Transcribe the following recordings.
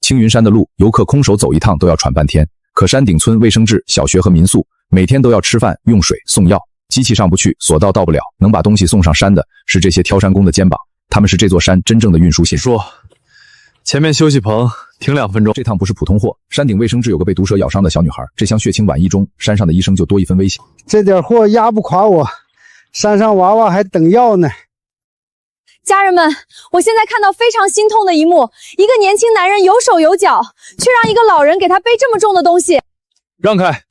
青云山的路，游客空手走一趟都要喘半天。可山顶村卫生制小学和民宿每天都要吃饭、用水、送药，机器上不去，索道到不了，能把东西送上山的是这些挑山工的肩膀，他们是这座山真正的运输线。说，前面休息棚停2分钟。这趟不是普通货，山顶卫生制有个被毒蛇咬伤的小女孩，这箱血清晚1中，山上的医生就多一分危险。这点货压不垮我，山上娃娃还等药呢。家人们，我现在看到非常心痛的一幕，一个年轻男人有手有脚，却让一个老人给他背这么重的东西。让开，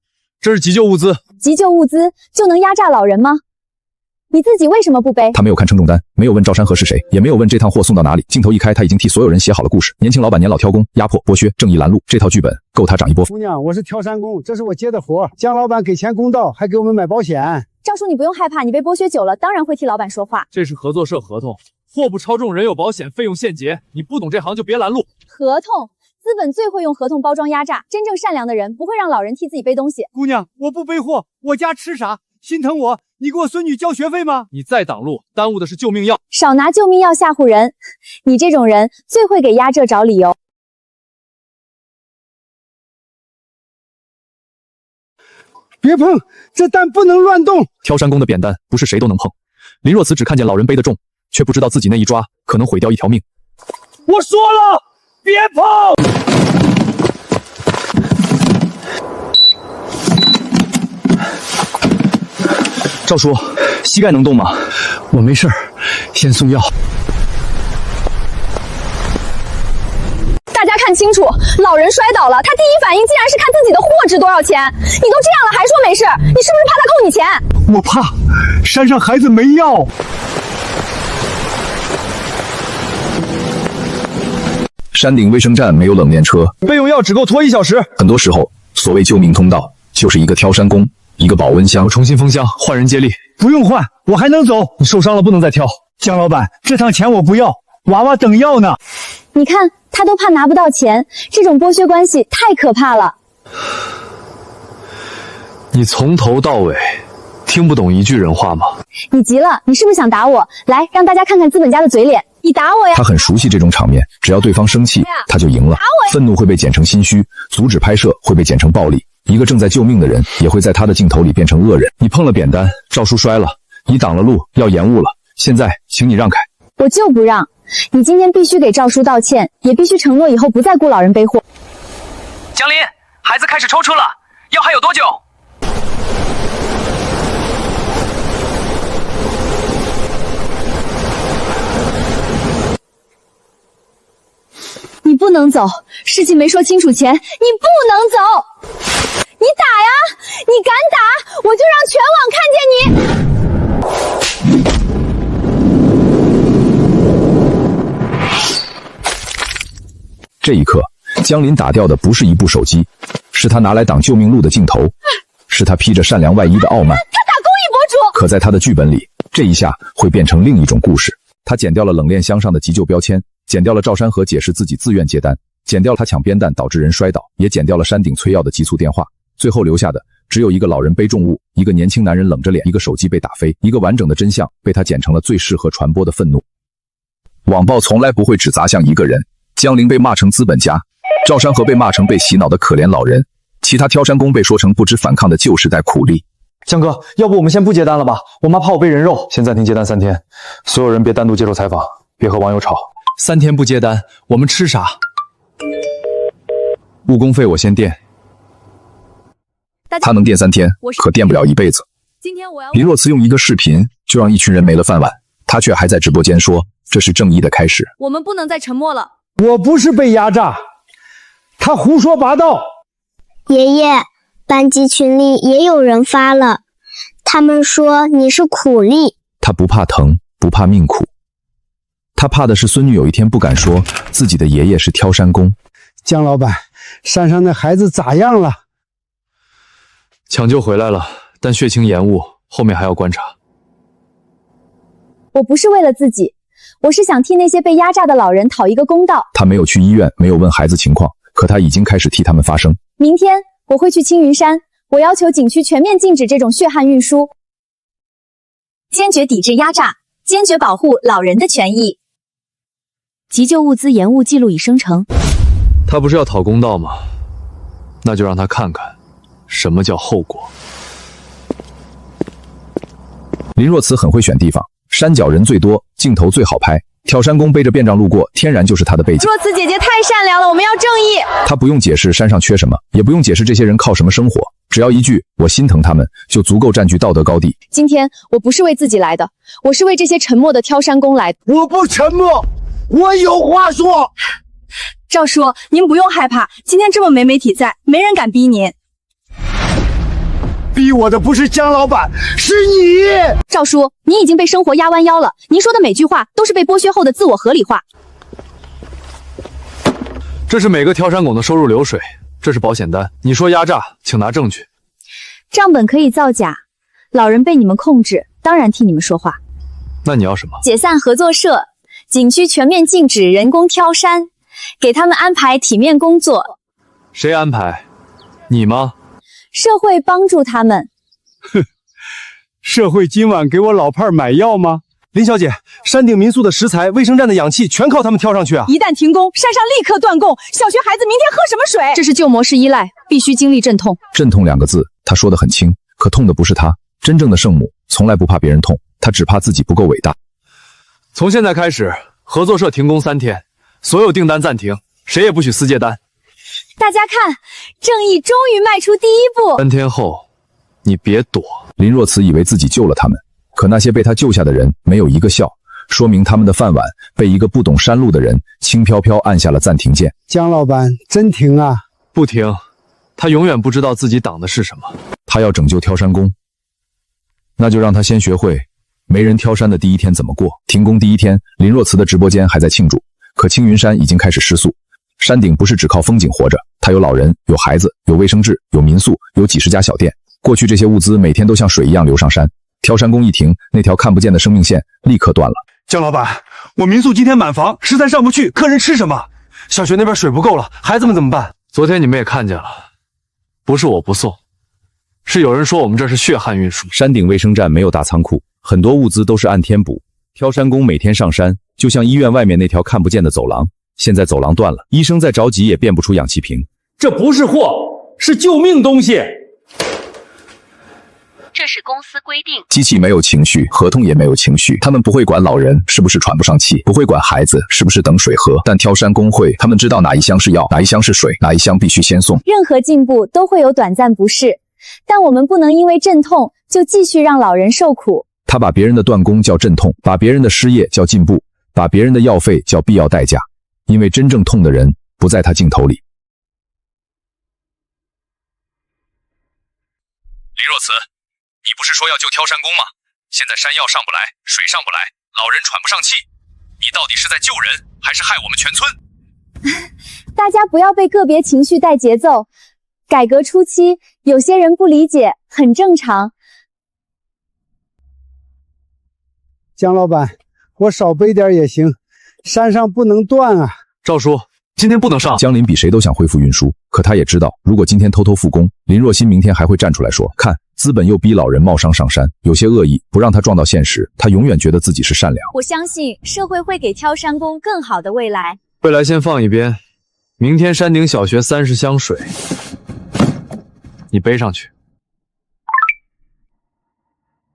这是急救物资。急救物资就能压榨老人吗？你自己为什么不背？他没有看称重单，没有问赵山河是谁，也没有问这趟货送到哪里。镜头一开，他已经替所有人写好了故事。年轻老板年老挑工，压迫剥削，正义拦路，这套剧本够他涨一波。姑娘，我是挑山工，这是我接的活。姜老板给钱公道，还给我们买保险。赵叔，你不用害怕，你被剥削久了，当然会替老板说话。这是合作社合同，货不超重，人有保险，费用现结。你不懂这行就别拦路。合同，资本最会用合同包装压榨，真正善良的人不会让老人替自己背东西。姑娘，我不背货，我家吃啥？心疼我，你给我孙女交学费吗？你再挡路，耽误的是救命药。少拿救命药吓唬人，你这种人最会给压榨找理由。别碰，这担不能乱动。挑山工的扁担不是谁都能碰。林若慈只看见老人背得重，却不知道自己那一抓可能毁掉一条命。我说了，别碰！赵叔，膝盖能动吗？我没事儿，先送药。大家看清楚，老人摔倒了，他第一反应竟然是看自己的货值多少钱。你都这样了还说没事，你是不是怕他扣你钱？我怕，山上孩子没药。山顶卫生站没有冷链车，备用药只够拖1小时。很多时候，所谓救命通道就是一个挑山工，一个保温箱。我重新封箱，换人接力。不用换，我还能走。你受伤了不能再挑。姜老板，这趟钱我不要，娃娃等药呢。你看，他都怕拿不到钱，这种剥削关系太可怕了。你从头到尾听不懂一句人话吗？你急了，你是不是想打我？来，让大家看看资本家的嘴脸。你打我呀！他很熟悉这种场面，只要对方生气，他就赢了。愤怒会被剪成心虚，阻止拍摄会被剪成暴力。一个正在救命的人，也会在他的镜头里变成恶人。你碰了扁担，赵叔摔了，你挡了路，要延误了。现在，请你让开。我就不让。你今天必须给赵叔道歉，也必须承诺以后不再雇老人背货。江林，孩子开始抽搐了，药还有多久？你不能走，事情没说清楚前，你不能走。你打呀！你敢打，我就让全网看见你。这一刻，江林打掉的不是一部手机，是他拿来挡救命路的镜头，是他披着善良外衣的傲慢。他打公益博主。可在他的剧本里，这一下会变成另一种故事。他剪掉了冷链箱上的急救标签，剪掉了赵山河解释自己自愿接单，剪掉了他抢鞭弹导致人摔倒，也剪掉了山顶催药的急促电话。最后留下的只有一个老人背重物，一个年轻男人冷着脸，一个手机被打飞，一个完整的真相被他剪成了最适合传播的愤怒。网暴从来不会只砸向一个人，江林被骂成资本家，赵山河被骂成被洗脑的可怜老人，其他挑山工被说成不知反抗的旧时代苦力。江哥，要不我们先不接单了吧？我妈怕我被人肉。先暂停接单3天，所有人别单独接受采访，别和网友吵。3天不接单，我们吃啥？误工费我先垫。他能垫3天，可垫不了一辈子。今天我要林若慈用一个视频就让一群人没了饭碗，他却还在直播间说这是正义的开始。我们不能再沉默了。我不是被压榨，他胡说八道。爷爷，班级群里也有人发了，他们说你是苦力。他不怕疼，不怕命苦，他怕的是孙女有一天不敢说自己的爷爷是挑山工。姜老板，山上的孩子咋样了？抢救回来了，但血清延误，后面还要观察。我不是为了自己，我是想替那些被压榨的老人讨一个公道。他没有去医院，没有问孩子情况，可他已经开始替他们发声。明天我会去青云山，我要求景区全面禁止这种血汗运输，坚决抵制压榨，坚决保护老人的权益。急救物资延误记录已生成。他不是要讨公道吗？那就让他看看什么叫后果。林若慈很会选地方，山脚人最多，镜头最好拍。挑山工背着便杖路过，天然就是他的背景。若慈姐姐太善良了，我们要正义。他不用解释山上缺什么，也不用解释这些人靠什么生活，只要一句“我心疼他们”，就足够占据道德高地。今天我不是为自己来的，我是为这些沉默的挑山工来的。我不沉默，我有话说。赵叔，您不用害怕，今天这么没媒体在，没人敢逼您。逼我的不是江老板，是你。赵叔，您已经被生活压弯腰了，您说的每句话都是被剥削后的自我合理化。这是每个挑山工的收入流水，这是保险单。你说压榨，请拿证据。账本可以造假，老人被你们控制，当然替你们说话。那你要什么？解散合作社，景区全面禁止人工挑山，给他们安排体面工作。谁安排？你吗？社会帮助他们。哼，社会今晚给我老伴买药吗？林小姐，山顶民宿的食材、卫生站的氧气全靠他们挑上去啊！一旦停工，山上立刻断供，小学孩子明天喝什么水？这是旧模式依赖，必须经历阵痛。阵痛2个字，他说得很轻，可痛的不是他。真正的圣母从来不怕别人痛，他只怕自己不够伟大。从现在开始，合作社停工3天，所有订单暂停，谁也不许私接单。大家看，正义终于迈出第一步。3天后，你别躲。林若慈以为自己救了他们，可那些被他救下的人没有一个笑，说明他们的饭碗被一个不懂山路的人轻飘飘按下了暂停键。江老板真停啊？不停，他永远不知道自己挡的是什么。他要拯救挑山工，那就让他先学会没人挑山的第一天怎么过。停工第1天，林若慈的直播间还在庆祝，可青云山已经开始失速。山顶不是只靠风景活着，它有老人，有孩子，有卫生制，有民宿，有几十家小店。过去这些物资每天都像水一样流上山，挑山工一停，那条看不见的生命线立刻断了。江老板，我民宿今天满房，实在上不去，客人吃什么？小学那边水不够了，孩子们怎么办？昨天你们也看见了，不是我不送，是有人说我们这是血汗运输。山顶卫生站没有大仓库，很多物资都是按天补。挑山工每天上山，就像医院外面那条看不见的走廊。现在走廊断了，医生再着急也变不出氧气瓶。这不是货，是救命东西。这是公司规定。机器没有情绪，合同也没有情绪，他们不会管老人是不是喘不上气，不会管孩子是不是等水喝，但挑山工会，他们知道哪一箱是药，哪一箱是水，哪一箱必须先送。任何进步都会有短暂不适，但我们不能因为阵痛就继续让老人受苦。他把别人的断供叫阵痛，把别人的失业叫进步，把别人的药费叫必要代价。因为真正痛的人不在他镜头里。林若慈，你不是说要救挑山工吗？现在山药上不来，水上不来，老人喘不上气，你到底是在救人，还是害我们全村？大家不要被个别情绪带节奏。改革初期，有些人不理解，很正常。江老板，我少背点也行，山上不能断啊。赵叔，今天不能上。江林比谁都想恢复运输，可他也知道，如果今天偷偷复工，林若欣明天还会站出来说，看，资本又逼老人冒伤上山，有些恶意不让他撞到现实，他永远觉得自己是善良。我相信社会会给挑山工更好的未来。未来先放一边，明天山顶小学30箱水，你背上去。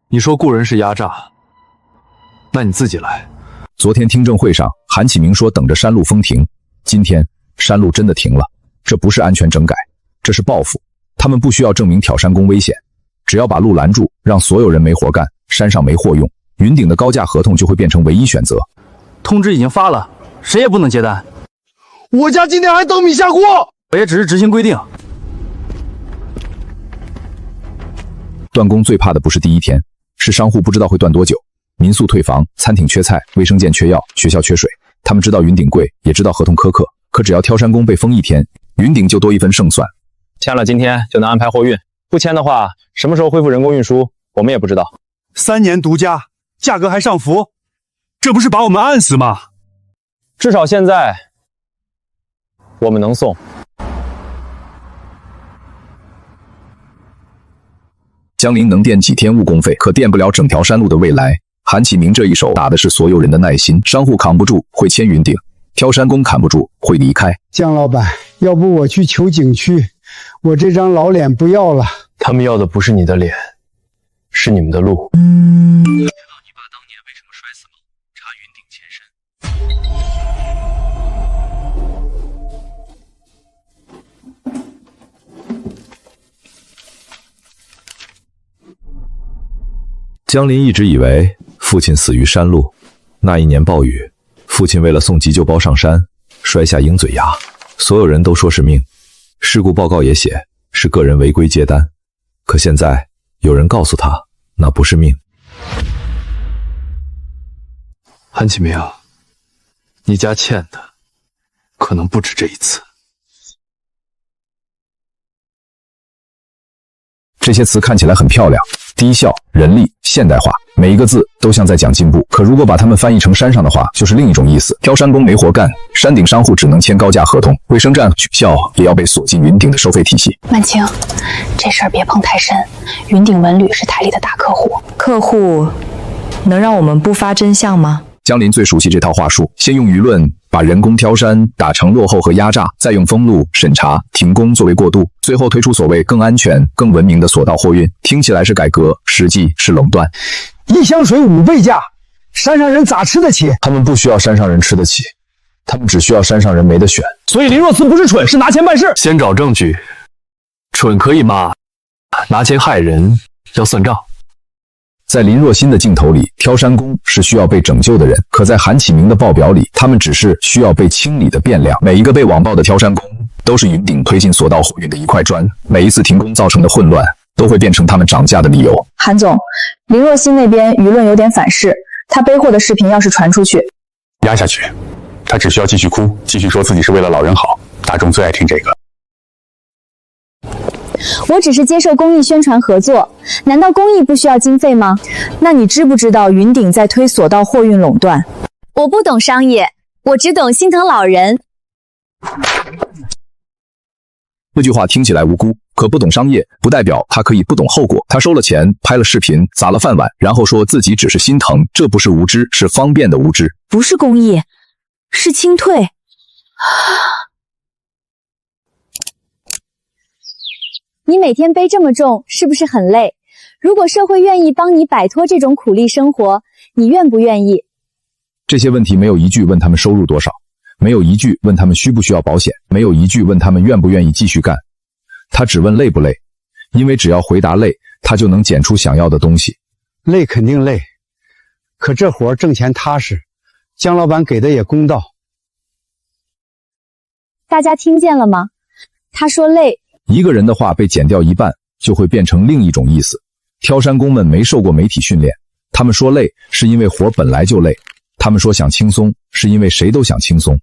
你说雇人是压榨，那你自己来。昨天听证会上，韩启明说等着山路封停，今天山路真的停了。这不是安全整改，这是报复。他们不需要证明挑山工危险，只要把路拦住，让所有人没活干，山上没货用，云顶的高价合同就会变成唯一选择。通知已经发了，谁也不能接单。我家今天还等米下锅，我也只是执行规定。断工最怕的不是第1天，是商户不知道会断多久。民宿退房，餐厅缺菜，卫生间缺药，学校缺水。他们知道云顶贵，也知道合同苛刻，可只要挑山工被封1天，云顶就多一分胜算。签了今天就能安排货运，不签的话，什么时候恢复人工运输，我们也不知道。3年独家，价格还上浮，这不是把我们按死吗？至少现在我们能送。江林能垫几天误工费，可垫不了整条山路的未来。韩启明这一手打的是所有人的耐心，商户扛不住会签云顶，挑山工扛不住会离开。江老板，要不我去求景区，我这张老脸不要了。他们要的不是你的脸，是你们的路。知道你爸当年为什么摔死吗？查云顶前身。江林一直以为父亲死于山路。那一年暴雨，父亲为了送急救包上山，摔下鹰嘴崖，所有人都说是命，事故报告也写是个人违规接单。可现在有人告诉他，那不是命。韩启明，你家欠的可能不止这一次。这些词看起来很漂亮，低效、人力、现代化，每一个字都像在讲进步。可如果把它们翻译成山上的话，就是另一种意思。挑山工没活干，山顶商户只能签高价合同，卫生站取消也要被锁进云顶的收费体系。曼青，这事儿别碰太深。云顶文旅是台里的大客户，客户能让我们不发真相吗？江林最熟悉这套话术，先用舆论把人工挑山打成落后和压榨，再用封路、审查、停工作为过渡，最后推出所谓更安全、更文明的索道货运。听起来是改革，实际是垄断。一箱水5倍价，山上人咋吃得起？他们不需要山上人吃得起，他们只需要山上人没得选。所以林若思不是蠢，是拿钱办事。先找证据，蠢可以骂，拿钱害人要算账。在林若欣的镜头里，挑山工是需要被拯救的人；可在韩启明的报表里，他们只是需要被清理的变量。每一个被网暴的挑山工，都是云顶推进索道货运的一块砖。每一次停工造成的混乱，都会变成他们涨价的理由。韩总，林若欣那边舆论有点反噬，他背货的视频要是传出去，压下去，他只需要继续哭，继续说自己是为了老人好，大众最爱听这个。我只是接受公益宣传合作，难道公益不需要经费吗？那你知不知道云顶在推索道货运垄断？我不懂商业，我只懂心疼老人。这句话听起来无辜，可不懂商业不代表他可以不懂后果。他收了钱，拍了视频，砸了饭碗，然后说自己只是心疼，这不是无知，是方便的无知。不是公益，是清退。你每天背这么重，是不是很累？如果社会愿意帮你摆脱这种苦力生活，你愿不愿意？这些问题没有一句问他们收入多少，没有一句问他们需不需要保险，没有一句问他们愿不愿意继续干。他只问累不累，因为只要回答累，他就能捡出想要的东西。累肯定累，可这活挣钱踏实，姜老板给的也公道。大家听见了吗？他说累。一个人的话被剪掉一半，就会变成另一种意思。挑山工们没受过媒体训练，他们说累是因为活本来就累，他们说想轻松是因为谁都想轻松。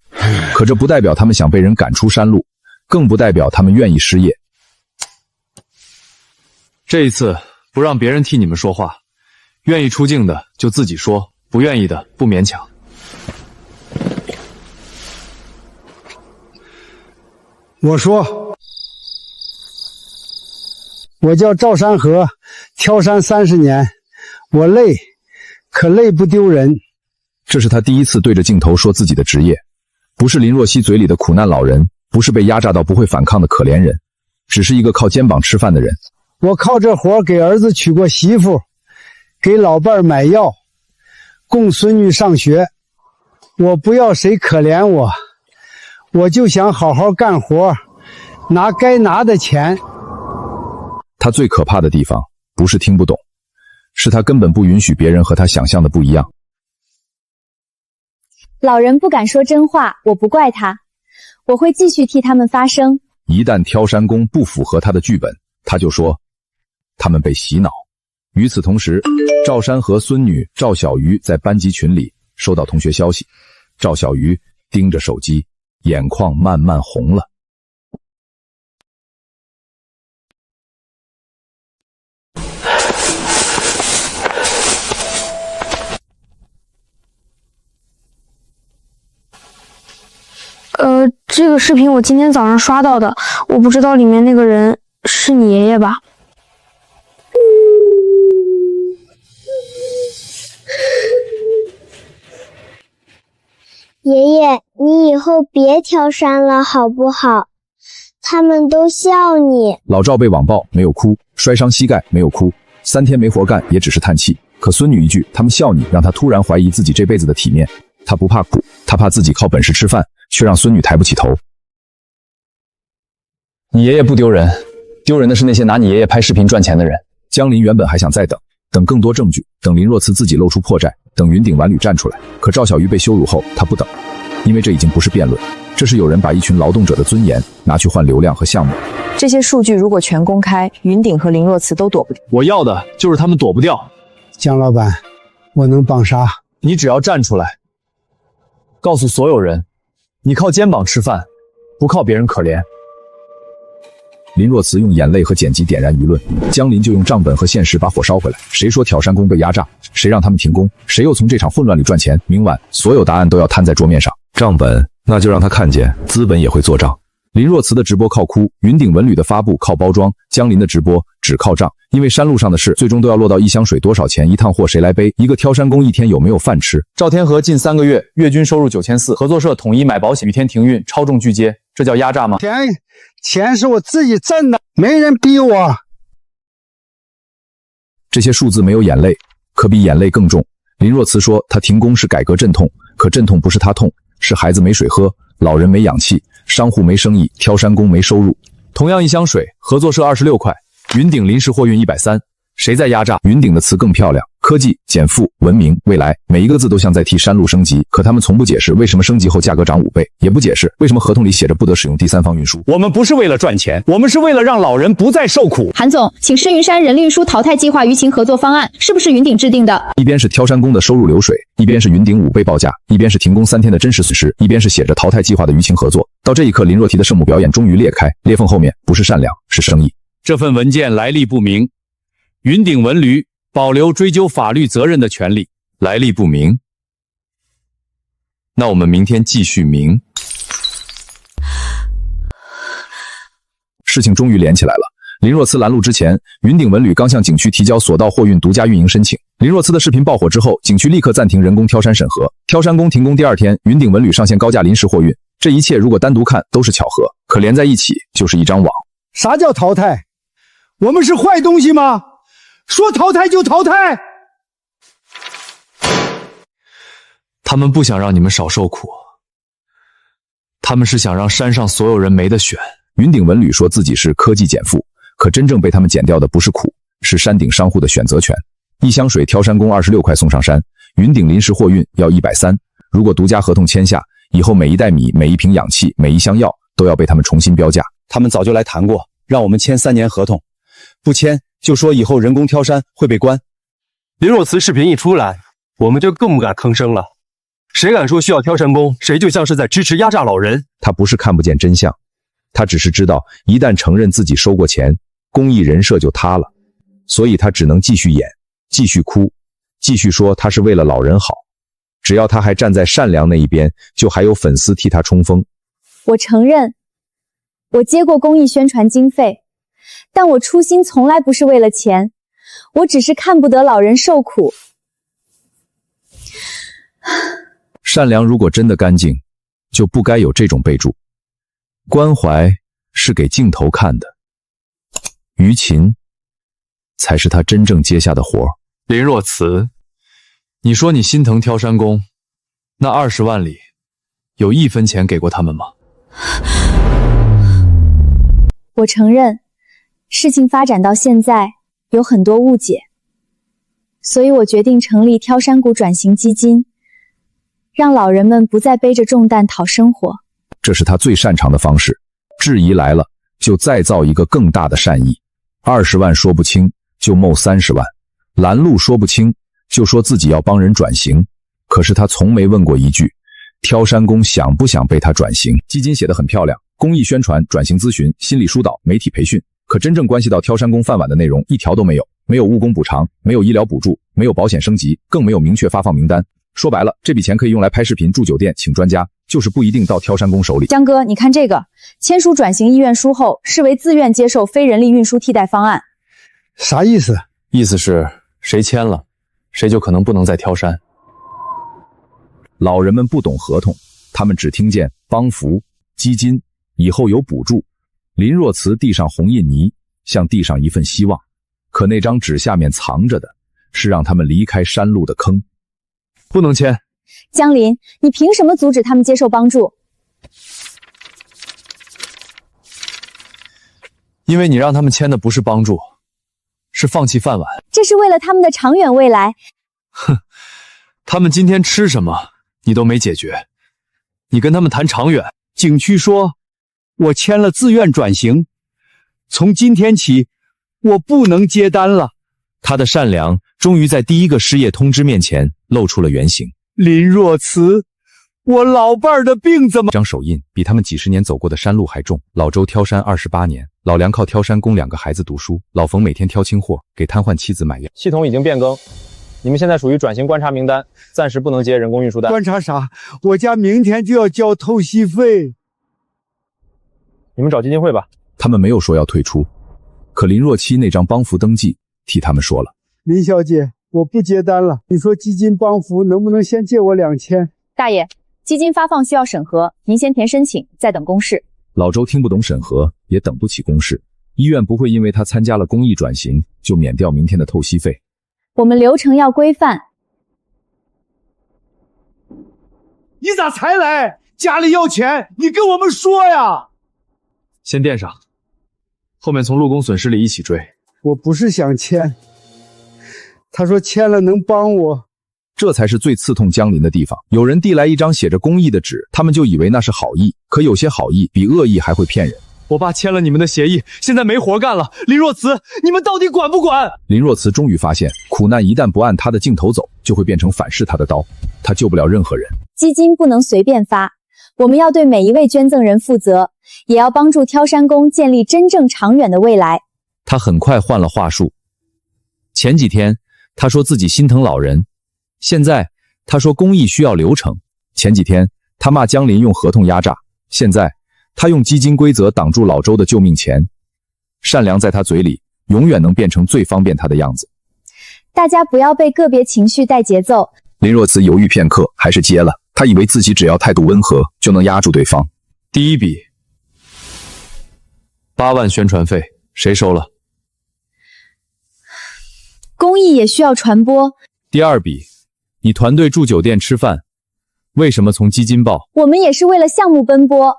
可这不代表他们想被人赶出山路，更不代表他们愿意失业。这一次不让别人替你们说话，愿意出镜的就自己说，不愿意的不勉强。我说，我叫赵山河，挑山30年，我累，可累不丢人。这是他第一次对着镜头说自己的职业，不是林若曦嘴里的苦难老人，不是被压榨到不会反抗的可怜人，只是一个靠肩膀吃饭的人。我靠这活给儿子娶过媳妇，给老伴儿买药，供孙女上学。我不要谁可怜我，我就想好好干活，拿该拿的钱。他最可怕的地方不是听不懂，是他根本不允许别人和他想象的不一样。老人不敢说真话，我不怪他，我会继续替他们发声。一旦挑山工不符合他的剧本，他就说他们被洗脑。与此同时，赵山和孙女赵小鱼在班级群里收到同学消息，赵小鱼盯着手机，眼眶慢慢红了。这个视频我今天早上刷到的，我不知道里面那个人是你爷爷吧？爷爷，你以后别挑山了，好不好？他们都笑你。老赵被网暴没有哭，摔伤膝盖没有哭，3天没活干也只是叹气。可孙女一句他们笑你，让他突然怀疑自己这辈子的体面。他不怕苦，他怕自己靠本事吃饭，却让孙女抬不起头。你爷爷不丢人，丢人的是那些拿你爷爷拍视频赚钱的人。江林原本还想再等更多证据，等林若慈自己露出破绽，等云顶晚旅站出来。可赵小鱼被羞辱后，他不等，因为这已经不是辩论，这是有人把一群劳动者的尊严拿去换流量和项目。这些数据如果全公开，云顶和林若慈都躲不掉。我要的就是他们躲不掉。江老板，我能帮啥？你只要站出来，告诉所有人，你靠肩膀吃饭，不靠别人可怜。林若慈用眼泪和剪辑点燃舆论，江林就用账本和现实把火烧回来。谁说挑山工被压榨？谁让他们停工？谁又从这场混乱里赚钱？明晚所有答案都要摊在桌面上。账本，那就让他看见，资本也会做账。林若慈的直播靠哭，云顶文旅的发布靠包装，江林的直播只靠账。因为山路上的事最终都要落到一箱水多少钱，一趟货谁来背，一个挑山工一天有没有饭吃。赵天河近3个月月均收入9400，合作社统一买保险，雨天停运，超重拒接，这叫压榨吗？钱是我自己挣的，没人逼我。这些数字没有眼泪，可比眼泪更重。林若慈说她停工是改革阵痛，可阵痛不是她痛，是孩子没水喝，老人没氧气，商户没生意，挑山工没收入。同样一箱水，合作社26块，云顶临时货运130，谁在压榨？云顶的词更漂亮，科技、减负、文明、未来，每一个字都像在替山路升级，可他们从不解释为什么升级后价格涨5倍，也不解释为什么合同里写着不得使用第三方运输。我们不是为了赚钱，我们是为了让老人不再受苦。韩总，请施云山人力运输淘汰计划舆情合作方案是不是云顶制定的？一边是挑山工的收入流水，一边是云顶5倍报价，一边是停工3天的真实损失，一边是写着淘汰计划的舆情合作。到这一刻，林若提的圣母表演终于裂开，裂缝后面不是善良，是生意。这份文件来历不明，云顶文旅保留追究法律责任的权利。来历不明，那我们明天继续明。事情终于连起来了。林若慈拦路之前，云顶文旅刚向景区提交索道货运独家运营申请。林若慈的视频爆火之后，景区立刻暂停人工挑山审核。挑山工停工第2天，云顶文旅上线高价临时货运。这一切如果单独看都是巧合，可连在一起就是一张网。啥叫淘汰？我们是坏东西吗？说淘汰就淘汰。他们不想让你们少受苦，他们是想让山上所有人没得选。云顶文旅说自己是科技减负，可真正被他们减掉的不是苦，是山顶商户的选择权。一箱水挑山工26块送上山，云顶临时货运要130。如果独家合同签下，以后每一袋米、每一瓶氧气、每一箱药都要被他们重新标价。他们早就来谈过，让我们签3年合同，不签就说以后人工挑山会被关。林若慈视频一出来，我们就更不敢吭声了。谁敢说需要挑山工，谁就像是在支持压榨老人。他不是看不见真相，他只是知道一旦承认自己收过钱，公益人设就塌了，所以他只能继续演，继续哭，继续说他是为了老人好。只要他还站在善良那一边，就还有粉丝替他冲锋。我承认，我接过公益宣传经费，但我初心从来不是为了钱，我只是看不得老人受苦。善良如果真的干净，就不该有这种备注。关怀是给镜头看的，舆情才是他真正接下的活。林若慈，你说你心疼挑山工，那20万里有1分钱给过他们吗？我承认，事情发展到现在有很多误解，所以我决定成立挑山谷转型基金，让老人们不再背着重担讨生活。这是他最擅长的方式。质疑来了，就再造一个更大的善意。20万说不清，就谋30万；拦路说不清，就说自己要帮人转型。可是他从没问过一句，挑山工想不想被他转型？基金写得很漂亮，公益宣传、转型咨询、心理疏导、媒体培训，可真正关系到挑山工饭碗的内容一条都没有。没有误工补偿，没有医疗补助，没有保险升级，更没有明确发放名单。说白了，这笔钱可以用来拍视频、住酒店、请专家，就是不一定到挑山工手里。江哥，你看这个，签署转型意愿书后，视为自愿接受非人力运输替代方案。啥意思？意思是谁签了，谁就可能不能再挑山。老人们不懂合同，他们只听见帮扶、基金，以后有补助，林若慈递上红印泥，像递上一份希望，可那张纸下面藏着的是让他们离开山路的坑。不能签。江林，你凭什么阻止他们接受帮助？因为你让他们签的不是帮助，是放弃饭碗。这是为了他们的长远未来。哼，他们今天吃什么你都没解决，你跟他们谈长远。景区说，我签了自愿转型，从今天起，我不能接单了。他的善良终于在第一个失业通知面前露出了原形。林若慈，我老伴儿的病怎么？张手印比他们几十年走过的山路还重。老周挑山28年，老梁靠挑山供2个孩子读书，老冯每天挑清货，给瘫痪妻子买药。系统已经变更，你们现在属于转型观察名单，暂时不能接人工运输单。观察啥？我家明天就要交透析费。你们找基金会吧。他们没有说要退出，可林若七那张帮扶登记替他们说了。林小姐，我不接单了。你说基金帮扶能不能先借我2000？大爷，基金发放需要审核，您先填申请，再等公示。老周听不懂审核，也等不起公示。医院不会因为他参加了公益转型就免掉明天的透析费。我们流程要规范。你咋才来？家里要钱，你跟我们说呀。先垫上，后面从陆工损失里一起追。我不是想签，他说签了能帮我。这才是最刺痛江林的地方。有人递来一张写着公益的纸，他们就以为那是好意，可有些好意比恶意还会骗人。我爸签了你们的协议，现在没活干了。林若慈，你们到底管不管？林若慈终于发现，苦难一旦不按他的镜头走，就会变成反噬他的刀。他救不了任何人。基金不能随便发，我们要对每一位捐赠人负责，也要帮助挑山工建立真正长远的未来。他很快换了话术。前几天他说自己心疼老人，现在他说公益需要流程。前几天他骂江林用合同压榨，现在他用基金规则挡住老周的救命钱。善良在他嘴里永远能变成最方便他的样子。大家不要被个别情绪带节奏。林若慈犹豫片刻，还是接了。他以为自己只要态度温和就能压住对方。第一笔8万宣传费，谁收了？公益也需要传播。第二笔，你团队住酒店吃饭，为什么从基金报？我们也是为了项目奔波。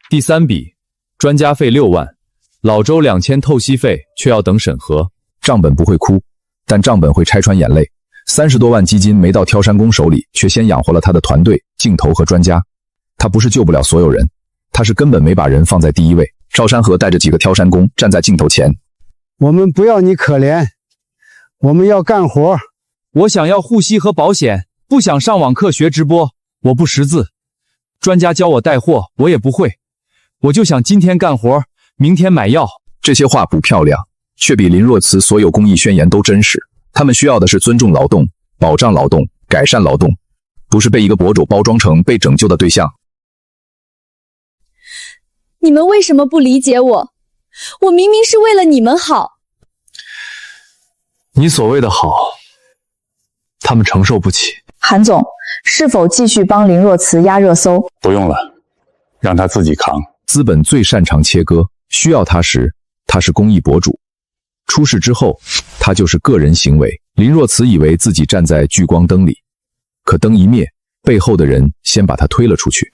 第三笔，专家费6万，老周2000透析费却要等审核。账本不会哭，但账本会拆穿眼泪。30多万基金没到挑山工手里，却先养活了他的团队、镜头和专家。他不是救不了所有人，他是根本没把人放在第一位。赵山河带着几个挑山工站在镜头前。我们不要你可怜，我们要干活。我想要护膝和保险，不想上网课学直播。我不识字，专家教我带货，我也不会。我就想今天干活，明天买药。这些话不漂亮，却比林若慈所有公益宣言都真实。他们需要的是尊重劳动、保障劳动、改善劳动，不是被一个博主包装成被拯救的对象。你们为什么不理解我？我明明是为了你们好。你所谓的好，他们承受不起。韩总，是否继续帮林若慈压热搜？不用了，让他自己扛。资本最擅长切割，需要他时，他是公益博主；出事之后，他就是个人行为。林若慈以为自己站在聚光灯里，可灯一灭，背后的人先把他推了出去。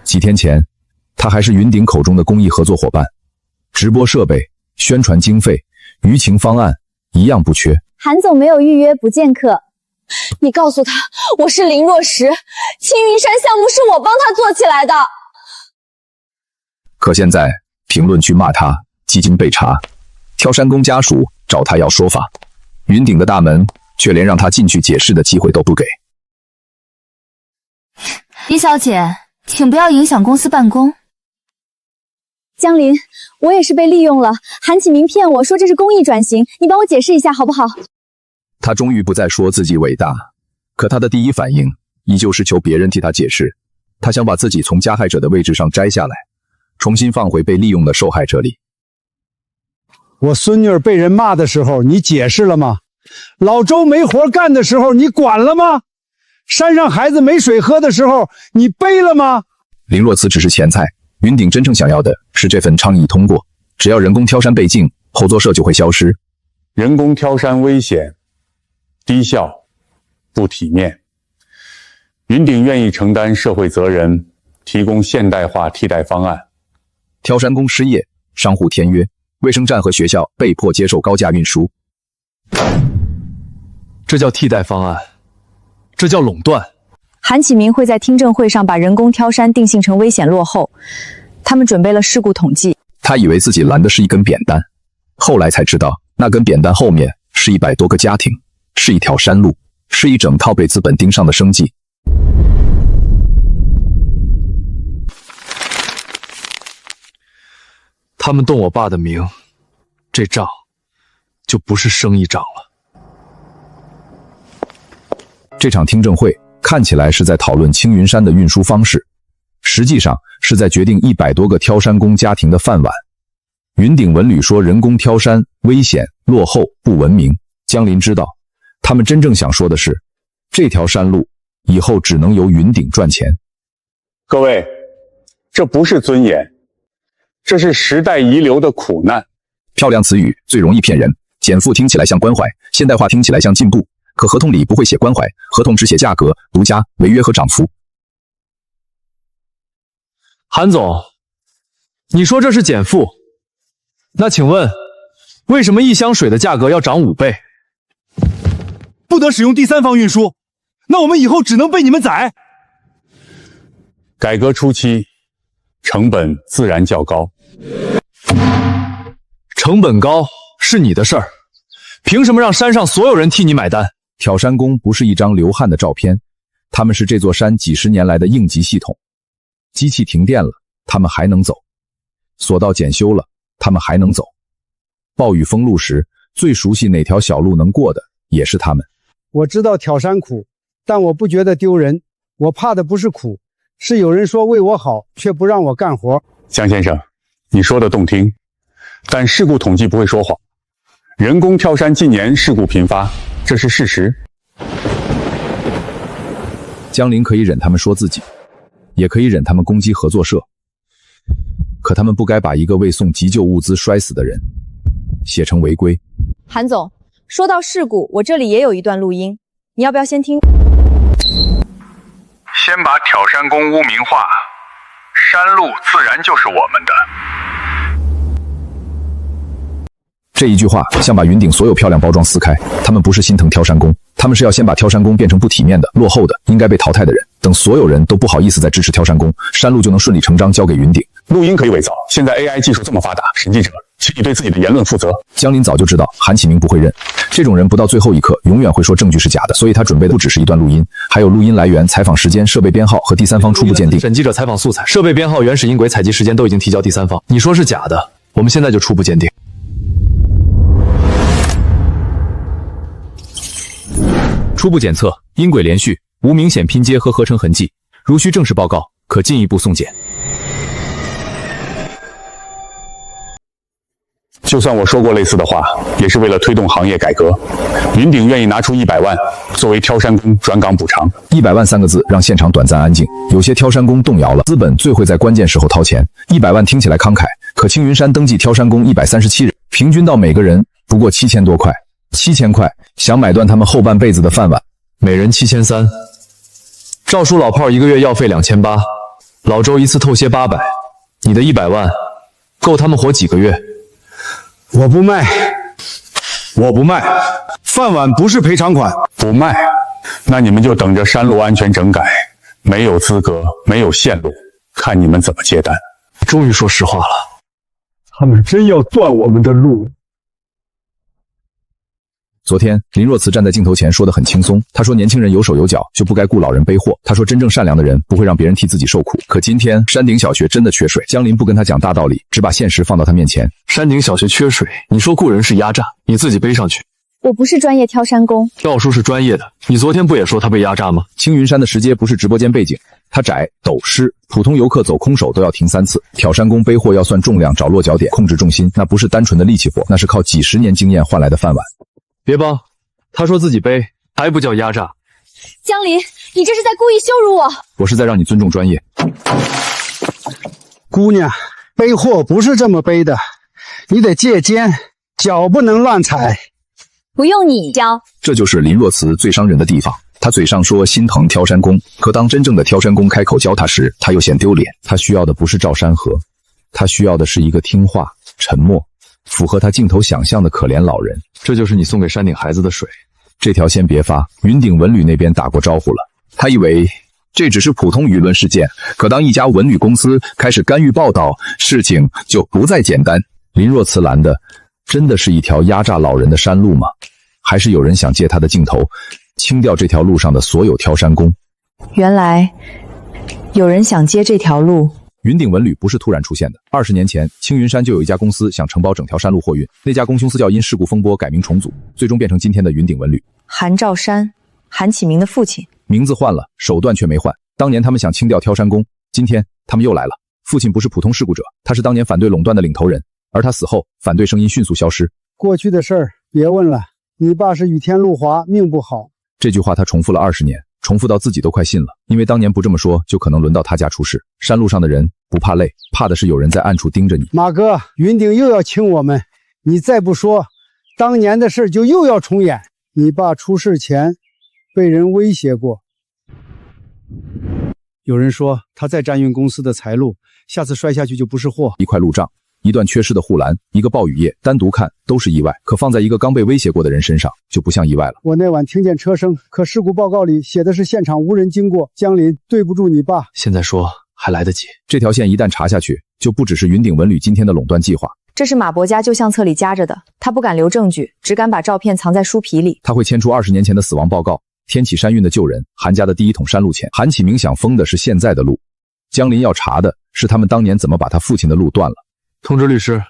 几天前，他还是云顶口中的公益合作伙伴，直播设备、宣传经费、舆情方案一样不缺。韩总没有预约不见客，你告诉他我是林若石，青云山项目是我帮他做起来的。可现在评论区骂他基金被查，挑山工家属找他要说法，云顶的大门却连让他进去解释的机会都不给。李小姐，请不要影响公司办公。江林，我也是被利用了。韩启明骗我说这是公益转型，你帮我解释一下好不好？他终于不再说自己伟大，可他的第一反应依旧是求别人替他解释。他想把自己从加害者的位置上摘下来，重新放回被利用的受害者里。我孙女儿被人骂的时候，你解释了吗？老周没活干的时候，你管了吗？山上孩子没水喝的时候，你背了吗？林若慈只是前菜，云顶真正想要的是这份倡议通过。只要人工挑山被禁，后座社就会消失。人工挑山危险、低效、不体面。云顶愿意承担社会责任，提供现代化替代方案。挑山工失业，商户签约，卫生站和学校被迫接受高价运输。这叫替代方案，这叫垄断。韩启明会在听证会上把人工挑山定性成危险落后。他们准备了事故统计。他以为自己拦的是一根扁担，后来才知道那根扁担后面是100多个家庭，是一条山路，是一整套被资本盯上的生计。他们动我爸的名，这仗就不是生意仗了。这场听证会看起来是在讨论青云山的运输方式，实际上是在决定100多个挑山工家庭的饭碗。云顶文旅说人工挑山危险、落后、不文明。江林知道，他们真正想说的是，这条山路以后只能由云顶赚钱。各位，这不是尊严，这是时代遗留的苦难。漂亮词语最容易骗人，减负听起来像关怀，现代化听起来像进步，可合同里不会写关怀，合同只写价格、独家、违约和涨幅。韩总，你说这是减负，那请问，为什么1箱水的价格要涨5倍？不得使用第三方运输，那我们以后只能被你们宰。改革初期，成本自然较高。成本高是你的事儿，凭什么让山上所有人替你买单？挑山工不是一张流汗的照片，他们是这座山几十年来的应急系统。机器停电了，他们还能走；索道检修了，他们还能走。暴雨封路时，最熟悉哪条小路能过的也是他们。我知道挑山苦，但我不觉得丢人。我怕的不是苦，是有人说为我好，却不让我干活。江先生，你说的动听，但事故统计不会说谎。人工挑山近年事故频发，这是事实。江林可以忍他们说自己，也可以忍他们攻击合作社，可他们不该把一个为送急救物资摔死的人写成违规。韩总，说到事故，我这里也有一段录音，你要不要先听？先把挑山工污名化，山路自然就是我们的。这一句话像把云顶所有漂亮包装撕开，他们不是心疼挑山工，他们是要先把挑山工变成不体面的、落后的、应该被淘汰的人。等所有人都不好意思再支持挑山工，山路就能顺理成章交给云顶。录音可以伪造，现在 AI 技术这么发达，审计者，请你对自己的言论负责。江林早就知道韩启明不会认，这种人不到最后一刻永远会说证据是假的，所以他准备的不只是一段录音，还有录音来源、采访时间、设备编号和第三方初步鉴定。审计者采访素材、设备编号、原始音轨、采集时间都已经提交第三方。你说是假的，我们现在就初步鉴定。初步检测，音轨连续，无明显拼接和合成痕迹，如需正式报告，可进一步送检。就算我说过类似的话，也是为了推动行业改革。云顶愿意拿出100万作为挑山工转岗补偿。100万3个字让现场短暂安静，有些挑山工动摇了。资本最会在关键时候掏钱，100万听起来慷慨，可青云山登记挑山工137人，平均到每个人不过7000多块。7000块，想买断他们后半辈子的饭碗，每人7300。赵叔老炮一个月药费2800，老周一次透些800，你的100万够他们活几个月？我不卖，我不卖，饭碗不是赔偿款，不卖，那你们就等着山路安全整改，没有资格，没有线路，看你们怎么接单。终于说实话了，他们真要断我们的路。昨天林若慈站在镜头前说得很轻松，她说年轻人有手有脚就不该雇老人背货，她说真正善良的人不会让别人替自己受苦。可今天山顶小学真的缺水，江林不跟他讲大道理，只把现实放到他面前。山顶小学缺水，你说雇人是压榨，你自己背上去。我不是专业挑山工，赵叔是专业的，你昨天不也说他被压榨吗？青云山的石阶不是直播间背景，它窄陡湿，普通游客走空手都要停3次。挑山工背货要算重量，找落脚点，控制重心，那不是单纯的力气活，那是靠几10年经验换来的饭碗。别帮，他说自己背还不叫压榨，江林，你这是在故意羞辱我！我是在让你尊重专业。姑娘，背货不是这么背的，你得借肩，脚不能乱踩。不用你教。这就是林若慈最伤人的地方。他嘴上说心疼挑山工，可当真正的挑山工开口教他时，他又嫌丢脸。他需要的不是赵山河，他需要的是一个听话、沉默、符合他镜头想象的可怜老人。这就是你送给山顶孩子的水。这条先别发。云顶文旅那边打过招呼了，他以为这只是普通舆论事件，可当一家文旅公司开始干预报道，事情就不再简单。林若慈拦的真的是一条压榨老人的山路吗？还是有人想借他的镜头清掉这条路上的所有挑山工？原来有人想接这条路。云顶文旅不是突然出现的，20年前青云山就有一家公司想承包整条山路货运，那家公司叫因事故风波改名重组，最终变成今天的云顶文旅。韩兆山，韩启明的父亲。名字换了，手段却没换。当年他们想清掉挑山工，今天他们又来了。父亲不是普通事故者，他是当年反对垄断的领头人，而他死后，反对声音迅速消失。过去的事儿别问了，你爸是雨天路滑，命不好。这句话他重复了20年，重复到自己都快信了。因为当年不这么说，就可能轮到他家出事。山路上的人不怕累，怕的是有人在暗处盯着你。马哥，云顶又要清我们，你再不说，当年的事就又要重演。你爸出事前被人威胁过，有人说他再占用公司的财路，下次摔下去就不是货。一块路障，一段缺失的护栏，一个暴雨夜，单独看都是意外，可放在一个刚被威胁过的人身上，就不像意外了。我那晚听见车声，可事故报告里写的是现场无人经过。江林，对不住你爸。现在说还来得及。这条线一旦查下去，就不只是云顶文旅今天的垄断计划。这是马伯家旧相册里夹着的，他不敢留证据，只敢把照片藏在书皮里。他会牵出20年前的死亡报告，天启山运的旧人，韩家的第一桶山路钱。韩启明想封的是现在的路，江林要查的是他们当年怎么把他父亲的路断了。通知律师，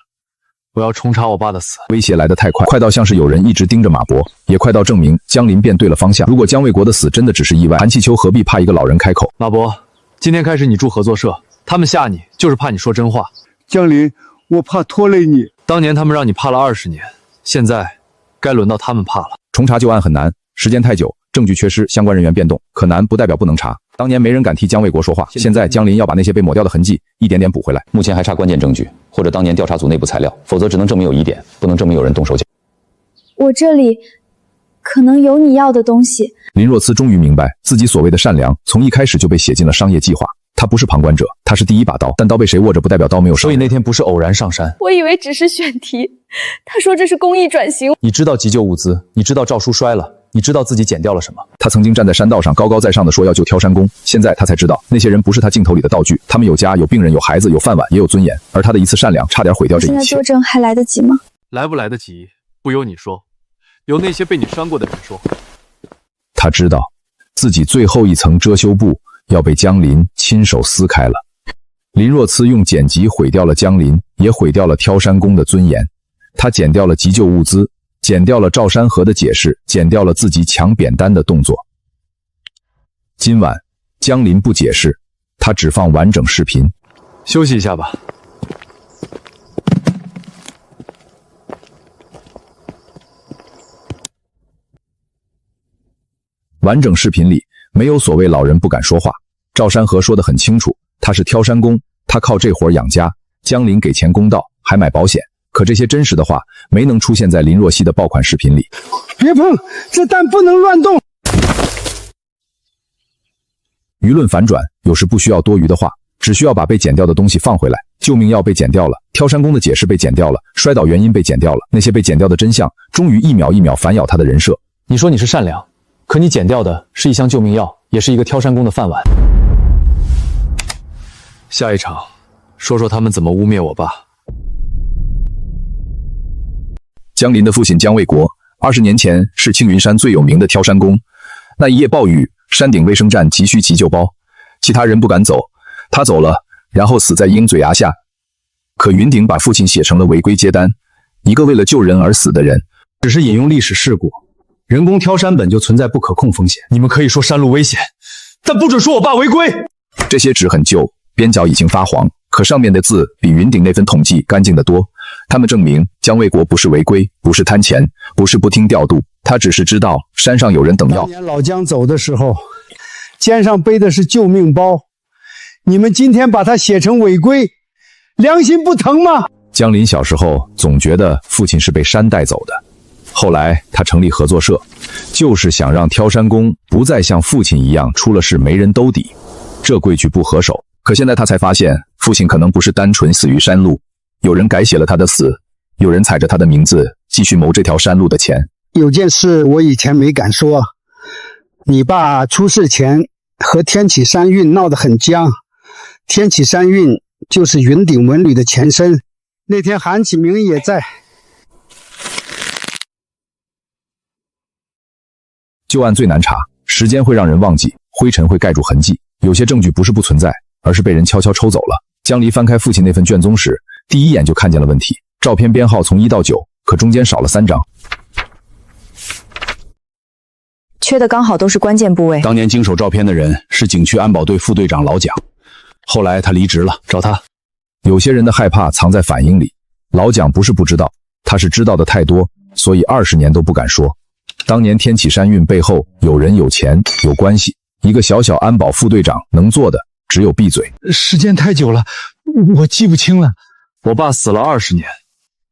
我要重查我爸的死。威胁来得太快，快到像是有人一直盯着马伯，也快到证明江林变对了方向。如果江卫国的死真的只是意外，韩气秋何必怕一个老人开口？马伯，今天开始你住合作社，他们吓你就是怕你说真话。江林，我怕拖累你。当年他们让你怕了20年，现在该轮到他们怕了。重查旧案很难，时间太久，证据缺失，相关人员变动，可难不代表不能查。当年没人敢替江卫国说话，现在江林要把那些被抹掉的痕迹一点点补回来。目前还差关键证据，或者当年调查组内部材料，否则只能证明有疑点，不能证明有人动手脚。我这里可能有你要的东西。林若慈终于明白，自己所谓的善良，从一开始就被写进了商业计划。他不是旁观者，他是第一把刀，但刀被谁握着不代表刀没有伤。所以那天不是偶然上山。我以为只是选题，他说这是公益转型。你知道急救物资，你知道赵叔摔了，你知道自己剪掉了什么。他曾经站在山道上高高在上的说要救挑山工，现在他才知道那些人不是他镜头里的道具，他们有家有病人有孩子有饭碗也有尊严，而他的一次善良差点毁掉这一切。现在作证还来得及吗？来不来得及不由你说，由那些被你伤过的人说。他知道自己最后一层遮羞布要被江林亲手撕开了。林若慈用剪辑毁掉了江林，也毁掉了挑山工的尊严。他剪掉了急救物资，剪掉了赵山河的解释，剪掉了自己抢扁担的动作。今晚江林不解释，他只放完整视频。休息一下吧。完整视频里没有所谓老人不敢说话，赵山河说得很清楚，他是挑山工，他靠这活养家，江林给钱公道，还买保险。可这些真实的话没能出现在林若曦的爆款视频里。别碰，这蛋不能乱动。舆论反转有时不需要多余的话，只需要把被剪掉的东西放回来。救命药被剪掉了，挑山工的解释被剪掉了，摔倒原因被剪掉了，那些被剪掉的真相终于一秒一秒反咬他的人设。你说你是善良，可你剪掉的是一箱救命药，也是一个挑山工的饭碗。下一场说说他们怎么污蔑我爸。江林的父亲江卫国20年前是青云山最有名的挑山工，那一夜暴雨，山顶卫生站急需急救包，其他人不敢走，他走了，然后死在鹰嘴崖下。可云顶把父亲写成了违规接单，一个为了救人而死的人。只是引用历史事故，人工挑山本就存在不可控风险。你们可以说山路危险，但不准说我爸违规。这些纸很旧，边角已经发黄，可上面的字比云顶那份统计干净得多。他们证明姜卫国不是违规，不是贪钱，不是不听调度，他只是知道山上有人等药。当年老姜走的时候，肩上背的是救命包，你们今天把他写成违规，良心不疼吗？姜林小时候总觉得父亲是被山带走的，后来他成立合作社，就是想让挑山工不再像父亲一样出了事没人兜底，这规矩不合手。可现在他才发现，父亲可能不是单纯死于山路，有人改写了他的死，有人踩着他的名字继续谋这条山路的钱。有件事我以前没敢说，你爸出事前和天启山运闹得很僵，天启山运就是云顶文旅的前身。那天韩启明也在。旧案最难查，时间会让人忘记，灰尘会盖住痕迹，有些证据不是不存在，而是被人悄悄抽走了。江离翻开父亲那份卷宗时，第一眼就看见了问题，照片编号从1到9，可中间少了3张，缺的刚好都是关键部位。当年经手照片的人是景区安保队副队长老蒋，后来他离职了，找他。有些人的害怕藏在反应里，老蒋不是不知道，他是知道的太多，所以20年都不敢说。当年天启山运背后有人有钱有关系，一个小小安保副队长能做的只有闭嘴。时间太久了，我记不清了。我爸死了20年，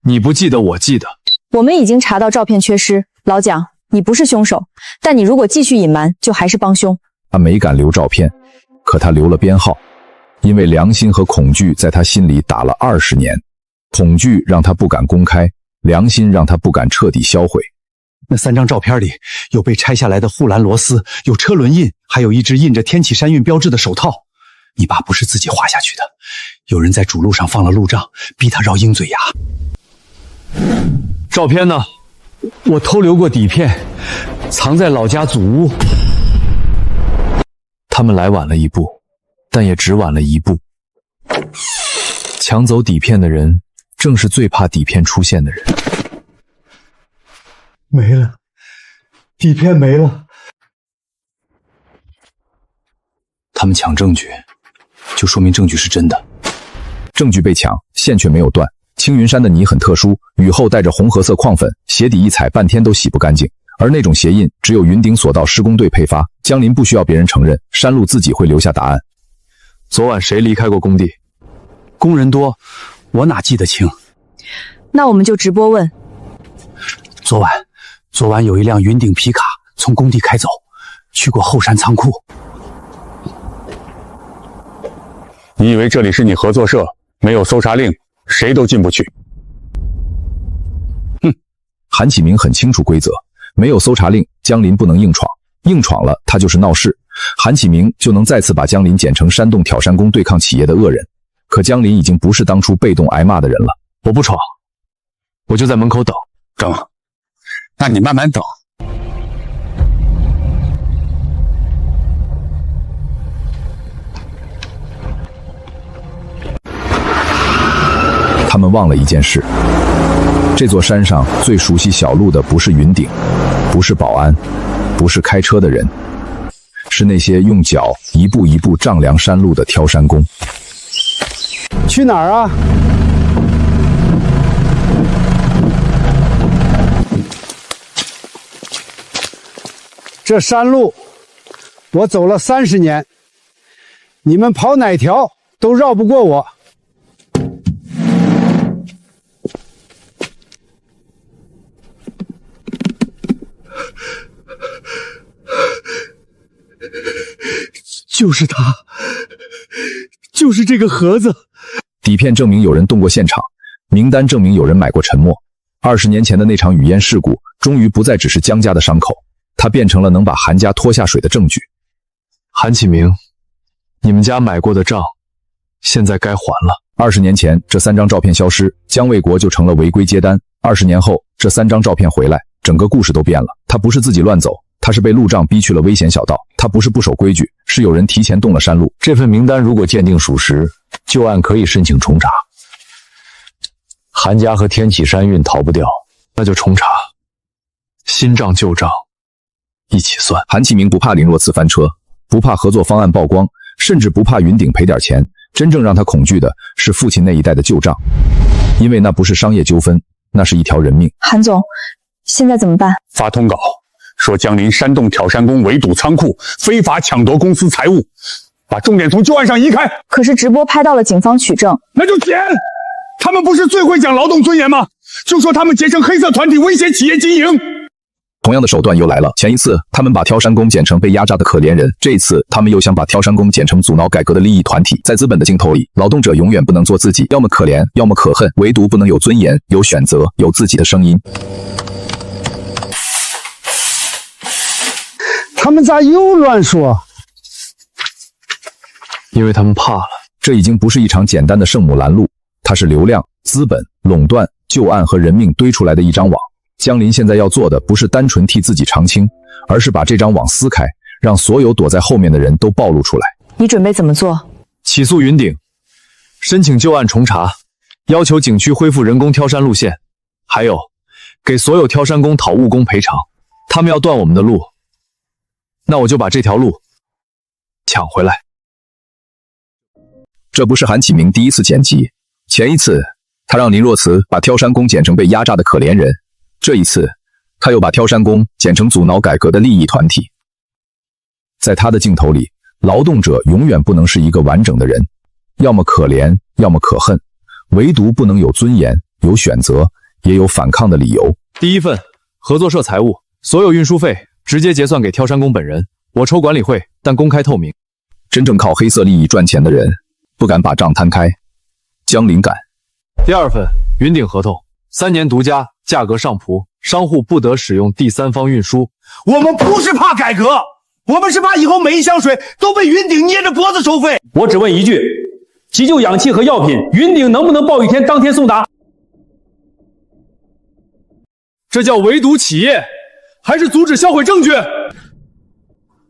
你不记得我记得。我们已经查到照片缺失，老蒋，你不是凶手，但你如果继续隐瞒，就还是帮凶。他没敢留照片，可他留了编号，因为良心和恐惧在他心里打了20年，恐惧让他不敢公开，良心让他不敢彻底销毁。那3张照片里有被拆下来的护栏螺丝，有车轮印，还有一只印着天启山运标志的手套。你爸不是自己画下去的，有人在主路上放了路障，逼他绕鹰嘴崖。照片呢？我偷留过底片，藏在老家祖屋。他们来晚了一步，但也只晚了一步。抢走底片的人，正是最怕底片出现的人。没了，底片没了。他们抢证据，就说明证据是真的。证据被抢，线却没有断。青云山的泥很特殊，雨后带着红褐色矿粉，鞋底一踩半天都洗不干净。而那种鞋印只有云顶索道施工队配发，江林不需要别人承认，山路自己会留下答案。昨晚谁离开过工地？工人多，我哪记得清。那我们就直播问。昨晚有一辆云顶皮卡从工地开走，去过后山仓库。你以为这里是你合作社，没有搜查令，谁都进不去？哼！韩启明很清楚规则，没有搜查令，江林不能硬闯，硬闯了他就是闹事，韩启明就能再次把江林剪成山洞挑山工对抗企业的恶人。可江林已经不是当初被动挨骂的人了。我不闯，我就在门口等。那你慢慢等。他们忘了一件事，这座山上最熟悉小路的不是云顶，不是保安，不是开车的人，是那些用脚一步一步丈量山路的挑山工。去哪儿啊？这山路我走了30年，你们跑哪条都绕不过我。就是他，就是这个盒子。底片证明有人动过现场，名单证明有人买过沉默。20年前的那场雨烟事故，终于不再只是江家的伤口，它变成了能把韩家拖下水的证据。韩启明，你们家买过的账，现在该还了。20年前，这3张照片消失，姜卫国就成了违规接单。20年后，这3张照片回来，整个故事都变了。他不是自己乱走，他是被路障逼去了危险小道。他不是不守规矩，是有人提前动了山路。这份名单如果鉴定属实，旧案可以申请重查。韩家和天启山运逃不掉，那就重查，新账旧账一起算。韩启明不怕林若次翻车，不怕合作方案曝光，甚至不怕云顶赔点钱。真正让他恐惧的是父亲那一代的旧账。因为那不是商业纠纷，那是一条人命。韩总，现在怎么办？发通稿说江林煽动挑山工围堵仓库，非法抢夺公司财物，把重点从旧案上移开。可是直播拍到了警方取证，那就剪！他们不是最会讲劳动尊严吗？就说他们结成黑色团体威胁企业经营。同样的手段又来了。前一次他们把挑山工剪成被压榨的可怜人，这一次他们又想把挑山工剪成阻挠改革的利益团体。在资本的镜头里，劳动者永远不能做自己，要么可怜，要么可恨，唯独不能有尊严、有选择、有自己的声音。他们咋又乱说？因为他们怕了。这已经不是一场简单的圣母拦路，它是流量、资本、垄断、旧案和人命堆出来的一张网。江林现在要做的不是单纯替自己偿清，而是把这张网撕开，让所有躲在后面的人都暴露出来。你准备怎么做？起诉云顶，申请旧案重查，要求景区恢复人工挑山路线，还有给所有挑山工讨误工赔偿。他们要断我们的路，那我就把这条路抢回来。这不是韩启明第一次剪辑，前一次他让林若慈把挑山工剪成被压榨的可怜人，这一次他又把挑山工剪成阻挠改革的利益团体。在他的镜头里，劳动者永远不能是一个完整的人，要么可怜，要么可恨，唯独不能有尊严、有选择，也有反抗的理由。第一份，合作社财务，所有运输费直接结算给挑山工本人，我抽管理费，但公开透明。真正靠黑色利益赚钱的人不敢把账摊开，江林敢。第二份，云顶合同，3年独家，价格上浮，商户不得使用第三方运输。我们不是怕改革，我们是怕以后每一箱水都被云顶捏着脖子收费。我只问一句，急救氧气和药品，云顶能不能报一天当天送达？这叫围堵企业，还是阻止销毁证据？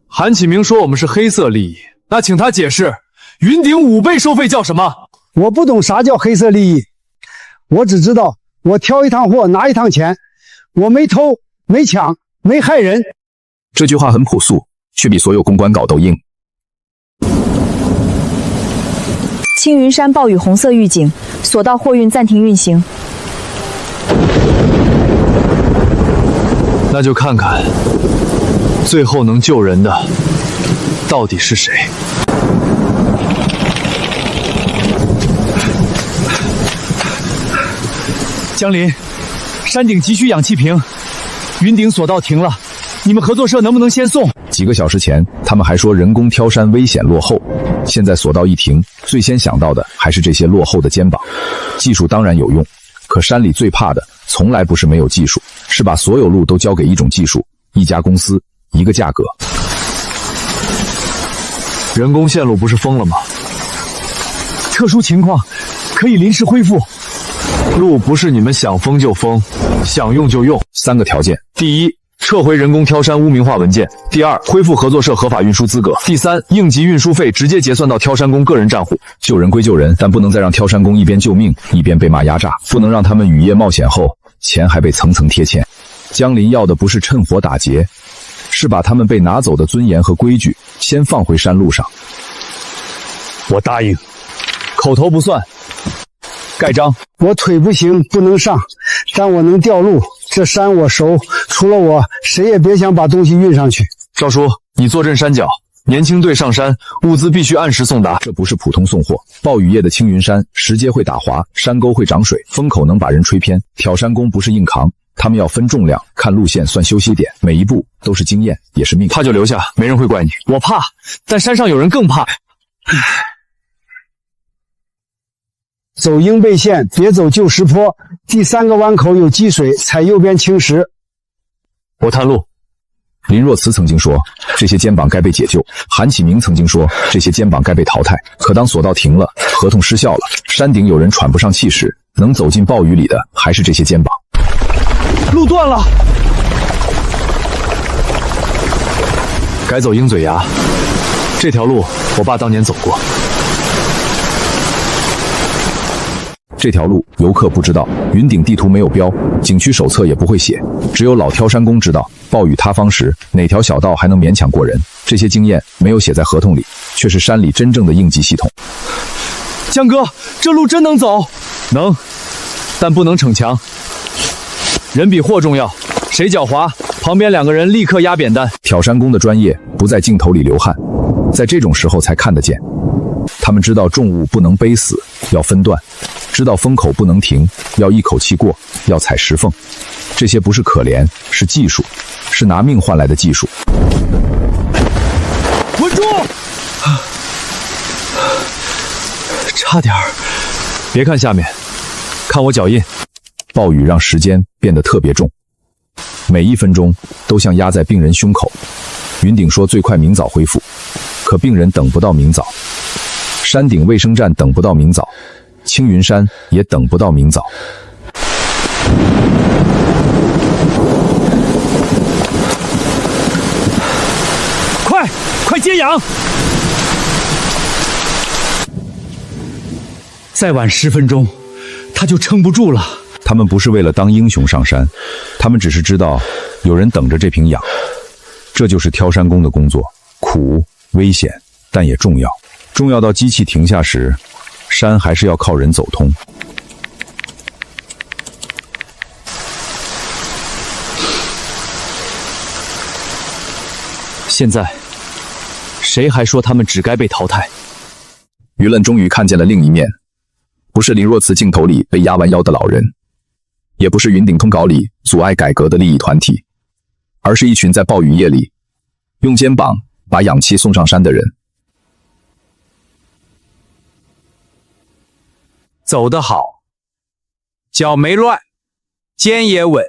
韩启明说我们是黑色利益，那请他解释，云顶5倍收费叫什么？我不懂啥叫黑色利益，我只知道我挑一趟货拿一趟钱，我没偷没抢没害人。这句话很朴素，却比所有公关稿都硬。青云山暴雨红色预警，索道货运暂停运行。那就看看最后能救人的到底是谁。江林，山顶急需氧气瓶，云顶索道停了，你们合作社能不能先送？几个小时前，他们还说人工挑山危险落后，现在索道一停，最先想到的还是这些落后的肩膀。技术当然有用，可山里最怕的从来不是没有技术，是把所有路都交给一种技术、一家公司、一个价格。人工线路不是封了吗？特殊情况可以临时恢复。路不是你们想封就封，想用就用。3个条件：第一，撤回人工挑山污名化文件；第二，恢复合作社合法运输资格；第三，应急运输费直接结算到挑山工个人账户。救人归救人，但不能再让挑山工一边救命一边被骂压榨，不能让他们雨夜冒险后钱还被层层贴钱。江林要的不是趁火打劫，是把他们被拿走的尊严和规矩先放回山路上。我答应，口头不算。盖章。我腿不行，不能上，但我能调路。这山我熟，除了我，谁也别想把东西运上去。赵叔，你坐镇山脚，年轻队上山，物资必须按时送达。这不是普通送货。暴雨夜的青云山，石阶会打滑，山沟会涨水，风口能把人吹偏。挑山工不是硬扛，他们要分重量，看路线，算休息点，每一步都是经验，也是命。怕就留下，没人会怪你。我怕，但山上有人更怕。走鹰背线，别走旧石坡。第3个弯口有积水，踩右边青石。我探路。林若慈曾经说，这些肩膀该被解救；韩启明曾经说，这些肩膀该被淘汰。可当索道停了，合同失效了，山顶有人喘不上气时，能走进暴雨里的还是这些肩膀。路断了，该走鹰嘴崖。这条路我爸当年走过。这条路游客不知道，云顶地图没有标，景区手册也不会写，只有老挑山工知道暴雨塌方时哪条小道还能勉强过人。这些经验没有写在合同里，却是山里真正的应急系统。江哥，这路真能走？能，但不能逞强。人比货重要，谁狡猾，旁边2个人立刻压扁担。挑山工的专业不在镜头里流汗，在这种时候才看得见。他们知道重物不能背死，要分段；知道风口不能停，要一口气过，要踩石缝。这些不是可怜，是技术，是拿命换来的技术。稳住！差点儿，别看下面，看我脚印。暴雨让时间变得特别重，每1分钟都像压在病人胸口。云顶说最快明早恢复，可病人等不到明早。山顶卫生站等不到明早，青云山也等不到明早。快接氧！再晚10分钟，他就撑不住了。他们不是为了当英雄上山，他们只是知道有人等着这瓶氧。这就是挑山工的工作，苦、危险，但也重要。重要到机器停下时，山还是要靠人走通。现在，谁还说他们只该被淘汰？舆论终于看见了另一面，不是林若慈镜头里被压弯腰的老人，也不是云顶通稿里阻碍改革的利益团体，而是一群在暴雨夜里用肩膀把氧气送上山的人。走得好，脚没乱，肩也稳。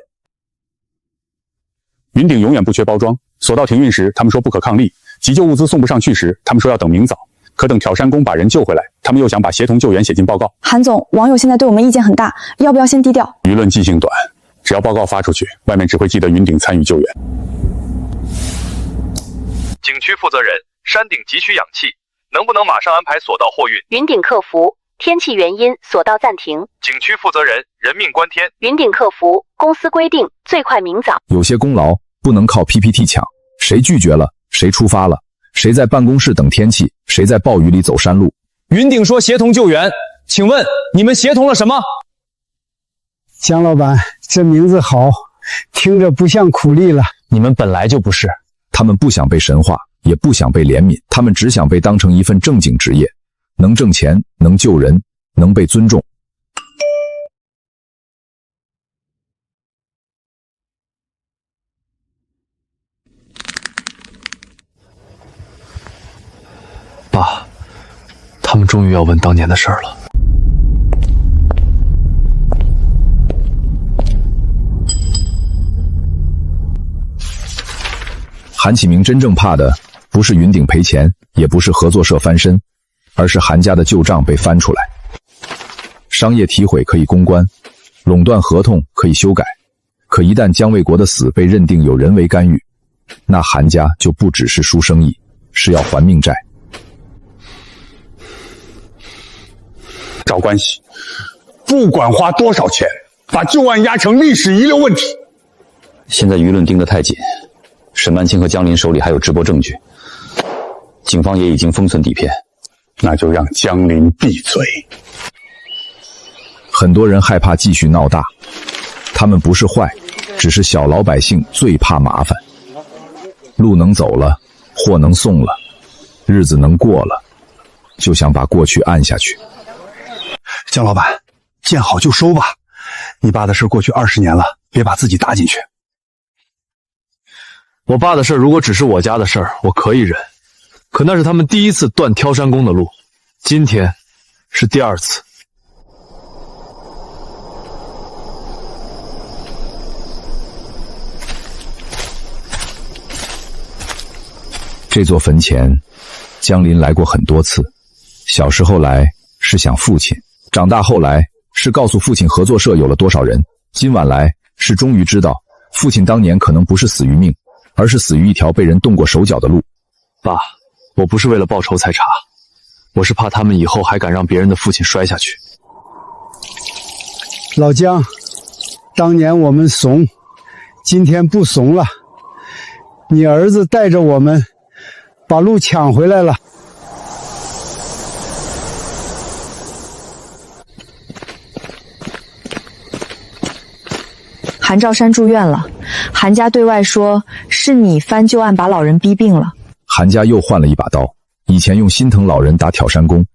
云顶永远不缺包装，索道停运时，他们说不可抗力；急救物资送不上去时，他们说要等明早。可等挑山工把人救回来，他们又想把协同救援写进报告。韩总，网友现在对我们意见很大，要不要先低调？舆论记性短，只要报告发出去，外面只会记得云顶参与救援。景区负责人，山顶急需氧气，能不能马上安排索道货运？云顶客服，天气原因，索道暂停。景区负责人，人命关天。云顶客服，公司规定最快明早。有些功劳不能靠 PPT 抢，谁拒绝了，谁出发了，谁在办公室等天气，谁在暴雨里走山路。云顶说协同救援，请问你们协同了什么？江老板，这名字好，听着不像苦力了。你们本来就不是。他们不想被神化，也不想被怜悯，他们只想被当成一份正经职业，能挣钱，能救人，能被尊重。爸，他们终于要问当年的事儿了。韩启明真正怕的不是云顶赔钱，也不是合作社翻身，而是韩家的旧账被翻出来。商业体毁可以公关，垄断合同可以修改，可一旦姜卫国的死被认定有人为干预，那韩家就不只是输生意，是要还命债。找关系，不管花多少钱，把旧案压成历史遗留问题。现在舆论盯得太紧，沈曼青和江林手里还有直播证据，警方也已经封存底片，那就让江林闭嘴。很多人害怕继续闹大，他们不是坏，只是小老百姓最怕麻烦。路能走了，货能送了，日子能过了，就想把过去按下去。江老板，见好就收吧，你爸的事过去20年了，别把自己搭进去。我爸的事如果只是我家的事儿，我可以忍，可那是他们第一次断挑山工的路，今天是第2次。这座坟前，江林来过很多次。小时候来是想父亲，长大后来是告诉父亲合作社有了多少人，今晚来是终于知道父亲当年可能不是死于命，而是死于一条被人动过手脚的路。爸，我不是为了报仇才查，我是怕他们以后还敢让别人的父亲摔下去。老江，当年我们怂，今天不怂了。你儿子带着我们把路抢回来了。韩兆山住院了，韩家对外说是你翻旧案把老人逼病了。韩家又换了一把刀，以前用心疼老人打挑山工，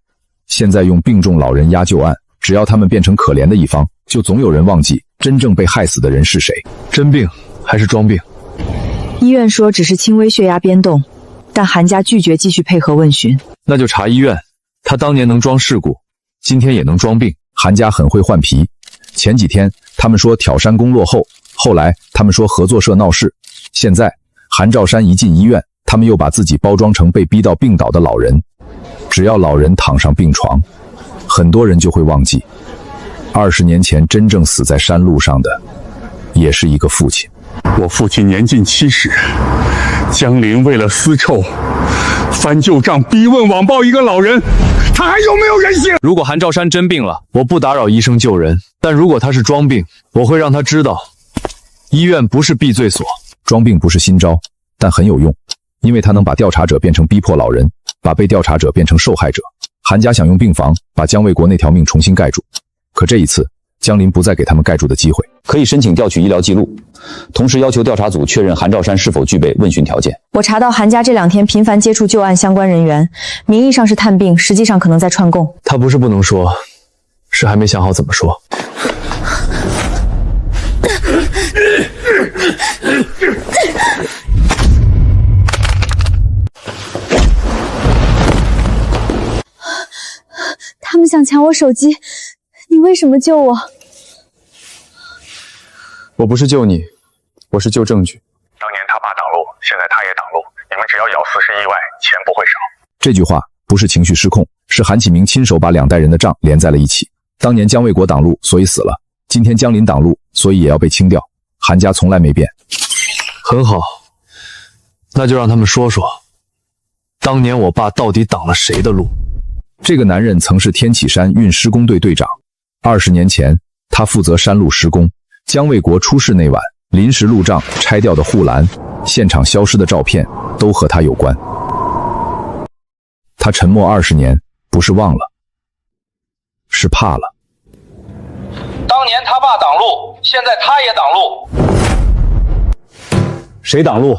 现在用病重老人压旧案。只要他们变成可怜的一方，就总有人忘记真正被害死的人是谁。真病还是装病？医院说只是轻微血压变动，但韩家拒绝继续配合问询。那就查医院，他当年能装事故，今天也能装病。韩家很会换皮，前几天他们说挑山工落后，后来他们说合作社闹事，现在韩兆山一进医院，他们又把自己包装成被逼到病倒的老人。只要老人躺上病床，很多人就会忘记20年前真正死在山路上的也是一个父亲。我父亲年近70，江林为了私臭翻旧账，逼问网暴一个老人，他还有没有人性？如果韩兆山真病了，我不打扰医生救人；但如果他是装病，我会让他知道，医院不是避罪所。装病不是新招，但很有用，因为他能把调查者变成逼迫老人，把被调查者变成受害者。韩家想用病房把姜卫国那条命重新盖住，可这一次江林不再给他们盖住的机会。可以申请调取医疗记录，同时要求调查组确认韩兆山是否具备问询条件。我查到韩家这2天频繁接触旧案相关人员，名义上是探病，实际上可能在串供。他不是不能说，是还没想好怎么说。他们想抢我手机，你为什么救我？我不是救你，我是救证据。当年他爸挡路，现在他也挡路，你们只要咬死是意外，钱不会少。这句话不是情绪失控，是韩启明亲手把2代人的账连在了一起。当年姜卫国挡路，所以死了；今天江林挡路，所以也要被清掉。韩家从来没变。很好，那就让他们说说，当年我爸到底挡了谁的路。这个男人曾是天启山运施工队队长，20年前他负责山路施工。姜卫国出事那晚，临时路障拆掉的护栏，现场消失的照片都和他有关。他沉默20年，不是忘了，是怕了。当年他爸挡路，现在他也挡路。谁挡路？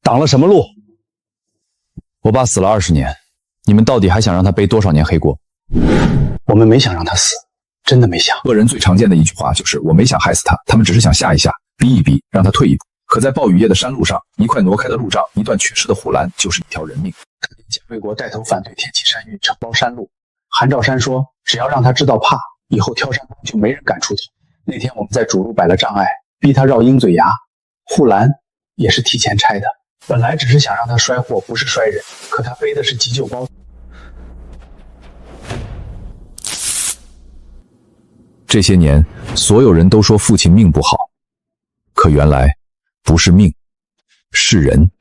挡了什么路？我爸死了20年，你们到底还想让他背多少年黑锅？我们没想让他死，真的没想。恶人最常见的一句话就是我没想害死他，他们只是想吓一吓，逼一逼，让他退一步。可在暴雨夜的山路上，一块挪开的路障，一段缺失的护栏，就是一条人命。蒋卫国带头反对天启山运承包山路，韩兆山说只要让他知道怕，以后挑山工就没人敢出头。那天我们在主路摆了障碍，逼他绕鹰嘴崖，护栏也是提前拆的。本来只是想让他摔货，不是摔人，可他背的是急救包。这些年，所有人都说父亲命不好，可原来不是命，是人。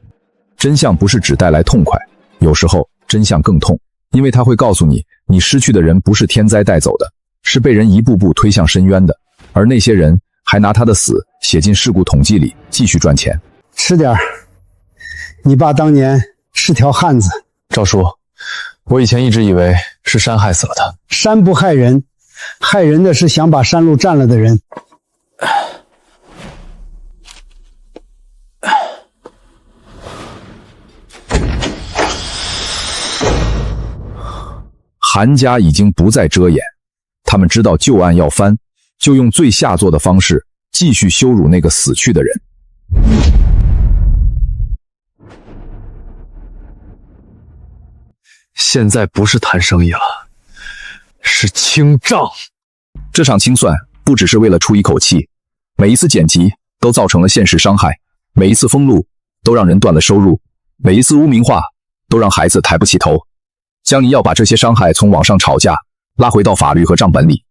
真相不是只带来痛快，有时候真相更痛，因为它会告诉你，你失去的人不是天灾带走的，是被人一步步推向深渊的，而那些人还拿他的死写进事故统计里，继续赚钱。吃点儿，你爸当年是条汉子。赵叔，我以前一直以为是山害死了他。山不害人，害人的是想把山路占了的人。韩家已经不再遮掩，他们知道旧案要翻，就用最下作的方式继续羞辱那个死去的人。现在不是谈生意了，是清账。这场清算不只是为了出一口气，每一次剪辑都造成了现实伤害，每一次封路都让人断了收入，每一次污名化都让孩子抬不起头。江离要把这些伤害从网上吵架拉回到法律和账本里。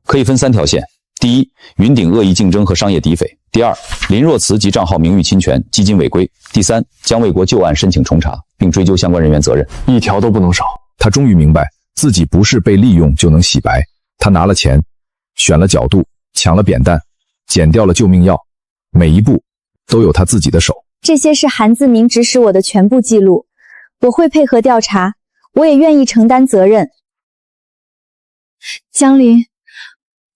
可以分3条线：第一，云顶恶意竞争和商业诋毁；第二，林若慈及账号名誉侵权、基金违规；第三，姜卫国旧案申请重查，并追究相关人员责任，一条都不能少。他终于明白自己不是被利用就能洗白，他拿了钱，选了角度，抢了扁担，剪掉了救命药，每一步都有他自己的手。这些是韩自明指使我的全部记录，我会配合调查，我也愿意承担责任。江林，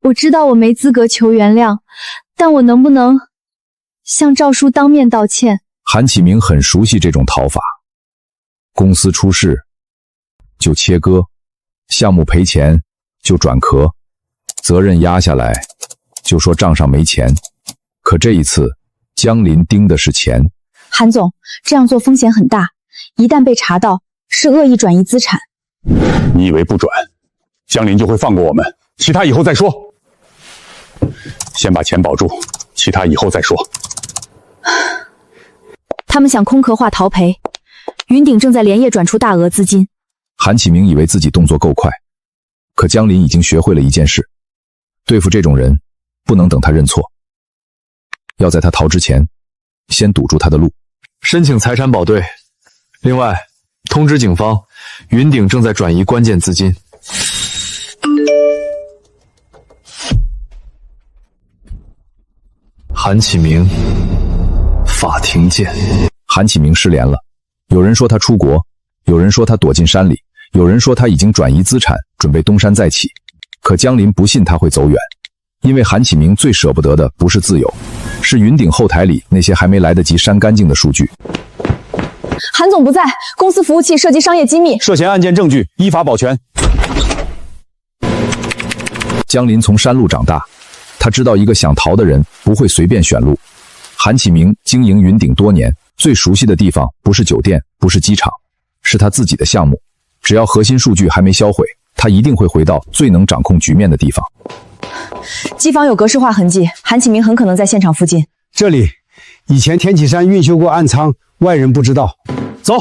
我知道我没资格求原谅，但我能不能向赵叔当面道歉？韩启明很熟悉这种讨法，公司出事就切割，项目赔钱就转壳，责任压下来就说账上没钱。可这一次，江林盯的是钱。韩总，这样做风险很大，一旦被查到，是恶意转移资产。你以为不转，江林就会放过我们？其他以后再说。先把钱保住，其他以后再说。他们想空壳化逃赔，云鼎正在连夜转出大额资金。韩启明以为自己动作够快，可江林已经学会了一件事：对付这种人，不能等他认错，要在他逃之前，先堵住他的路。申请财产保对。另外，通知警方，云鼎正在转移关键资金。韩启明，法庭见。韩启明失联了，有人说他出国，有人说他躲进山里，有人说他已经转移资产，准备东山再起。可江林不信他会走远，因为韩启明最舍不得的不是自由，是云鼎后台里那些还没来得及删干净的数据。韩总不在，公司服务器涉及商业机密，涉嫌案件证据依法保全。江林从山路长大，他知道一个想逃的人不会随便选路。韩启明经营云鼎多年，最熟悉的地方不是酒店，不是机场，是他自己的项目。只要核心数据还没销毁，他一定会回到最能掌控局面的地方。机房有格式化痕迹，韩启明很可能在现场附近。这里以前天启山运修过暗仓，外人不知道。走。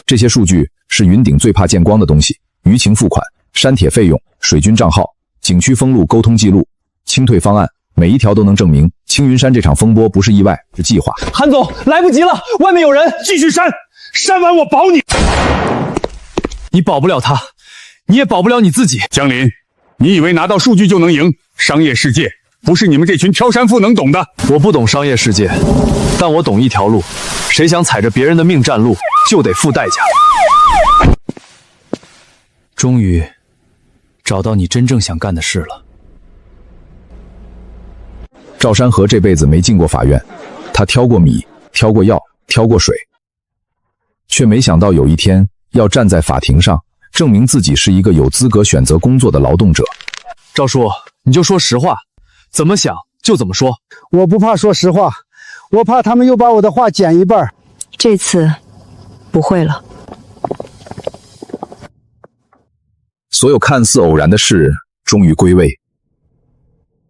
这些数据是云鼎最怕见光的东西：舆情付款、删帖费用、水军账号、景区封路沟通记录、清退方案，每一条都能证明青云山这场风波不是意外，是计划。韩总，来不及了，外面有人，继续删，删完我保你。你保不了他，你也保不了你自己。江林，你以为拿到数据就能赢？商业世界不是你们这群挑山妇能懂的。我不懂商业世界，但我懂一条路，谁想踩着别人的命占路，就得付代价。终于找到你真正想干的事了。赵山河这辈子没进过法院，他挑过米，挑过药，挑过水，却没想到有一天要站在法庭上，证明自己是一个有资格选择工作的劳动者。赵叔，你就说实话，怎么想就怎么说。我不怕说实话，我怕他们又把我的话剪一半。这次不会了。所有看似偶然的事终于归位。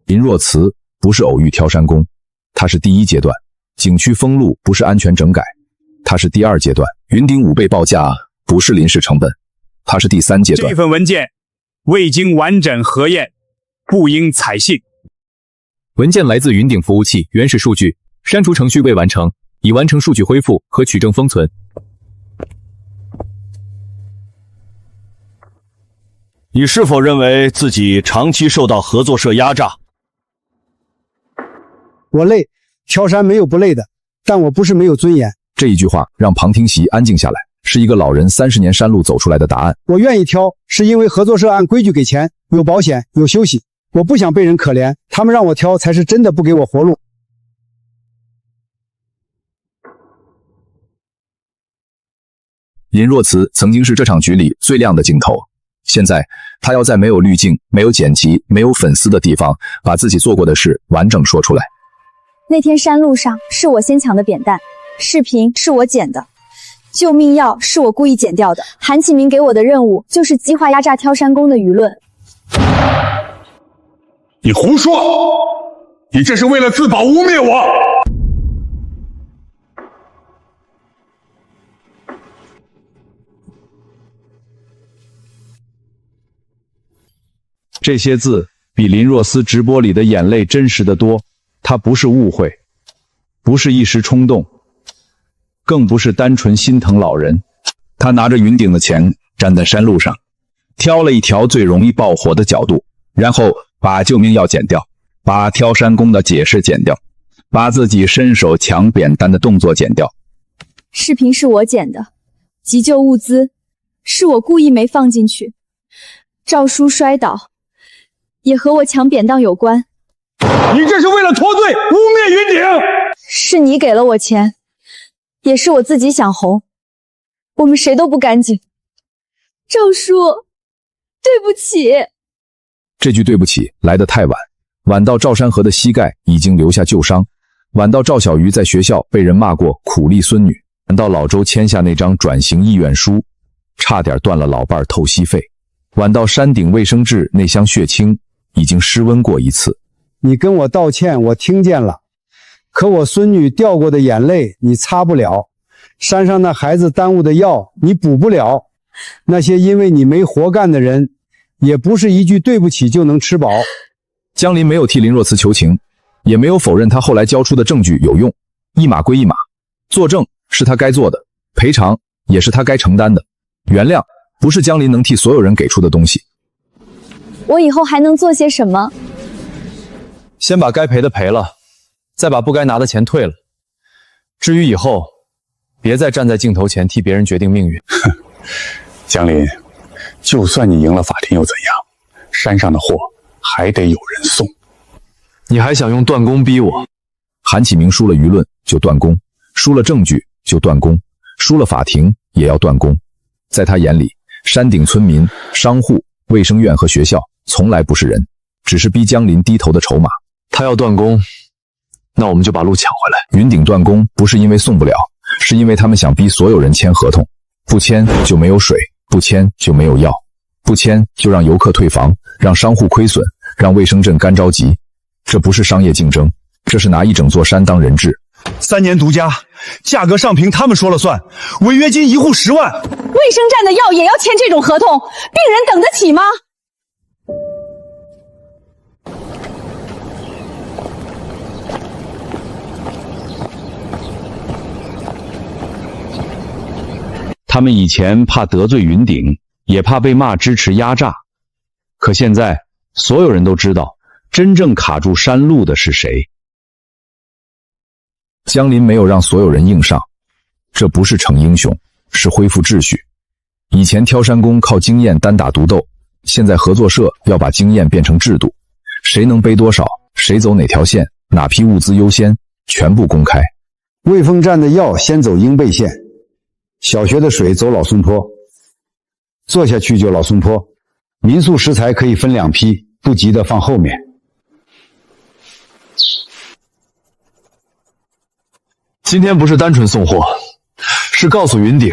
林若慈不是偶遇挑山工，他是第一阶段；景区封路不是安全整改，他是第二阶段；云鼎5倍报价不是临时成本，他是第三阶段。这份文件未经完整核验，不应采信。文件来自云鼎服务器原始数据，删除程序未完成，已完成数据恢复和取证封存。你是否认为自己长期受到合作社压榨？我累，挑山没有不累的，但我不是没有尊严。这一句话让旁听席安静下来，是一个老人30年山路走出来的答案。我愿意挑，是因为合作社按规矩给钱，有保险，有休息。我不想被人可怜，他们让我挑，才是真的不给我活路。林若慈曾经是这场局里最亮的镜头，现在他要在没有滤镜、没有剪辑、没有粉丝的地方，把自己做过的事完整说出来。那天山路上是我先抢的扁担，视频是我剪的，救命药是我故意剪掉的。韩启明给我的任务就是激化压榨挑山工的舆论。你胡说！你这是为了自保污蔑我！这些字比林若思直播里的眼泪真实的多，他不是误会，不是一时冲动，更不是单纯心疼老人。他拿着云顶的钱站在山路上，挑了一条最容易爆火的角度，然后把救命药剪掉，把挑山工的解释剪掉，把自己伸手抢扁担的动作剪掉。视频是我剪的，急救物资是我故意没放进去。赵叔摔倒也和我抢扁担有关。你这是为了脱罪，污蔑云顶。是你给了我钱，也是我自己想红。我们谁都不干净。赵叔，对不起。这句对不起来得太晚，晚到赵山河的膝盖已经留下旧伤，晚到赵小鱼在学校被人骂过苦力孙女，晚到老周签下那张转型意愿书，差点断了老伴透析费，晚到山顶卫生志那箱血清已经失温过一次。你跟我道歉，我听见了，可我孙女掉过的眼泪你擦不了，山上那孩子耽误的药你补不了，那些因为你没活干的人，也不是一句对不起就能吃饱。江林没有替林若慈求情，也没有否认他后来交出的证据有用，一码归一码，作证是他该做的，赔偿也是他该承担的，原谅不是江林能替所有人给出的东西。我以后还能做些什么？先把该赔的赔了，再把不该拿的钱退了。至于以后，别再站在镜头前替别人决定命运。江林，就算你赢了法庭又怎样？山上的货还得有人送。你还想用断供逼我？韩启明输了舆论就断供，输了证据就断供，输了法庭也要断供。在他眼里，山顶村民、商户、卫生院和学校从来不是人，只是逼江林低头的筹码。他要断供，那我们就把路抢回来。云顶断供不是因为送不了，是因为他们想逼所有人签合同，不签就没有水，不签就没有药，不签就让游客退房，让商户亏损，让卫生镇干着急。这不是商业竞争，这是拿一整座山当人质。3年独家，价格上凭他们说了算，违约金一户10万。卫生站的药也要签这种合同，病人等得起吗？他们以前怕得罪云顶，也怕被骂支持压榨，可现在所有人都知道，真正卡住山路的是谁。江林没有让所有人硬上，这不是逞英雄，是恢复秩序。以前挑山工靠经验单打独斗，现在合作社要把经验变成制度，谁能背多少，谁走哪条线，哪批物资优先，全部公开。卫丰站的药先走英贝县，小学的水走老松坡，做下去就老松坡。民宿食材可以分2批，不急的放后面。今天不是单纯送货，是告诉云顶，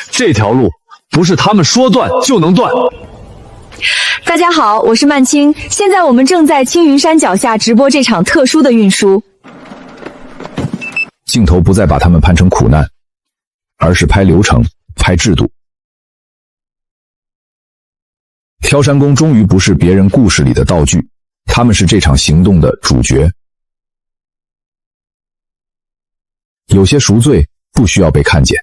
这条路不是他们说断就能断。大家好，我是曼青，现在我们正在青云山脚下直播这场特殊的运输。镜头不再把他们拍成苦难，而是拍流程，拍制度。挑山工终于不是别人故事里的道具，他们是这场行动的主角。有些赎罪不需要被看见，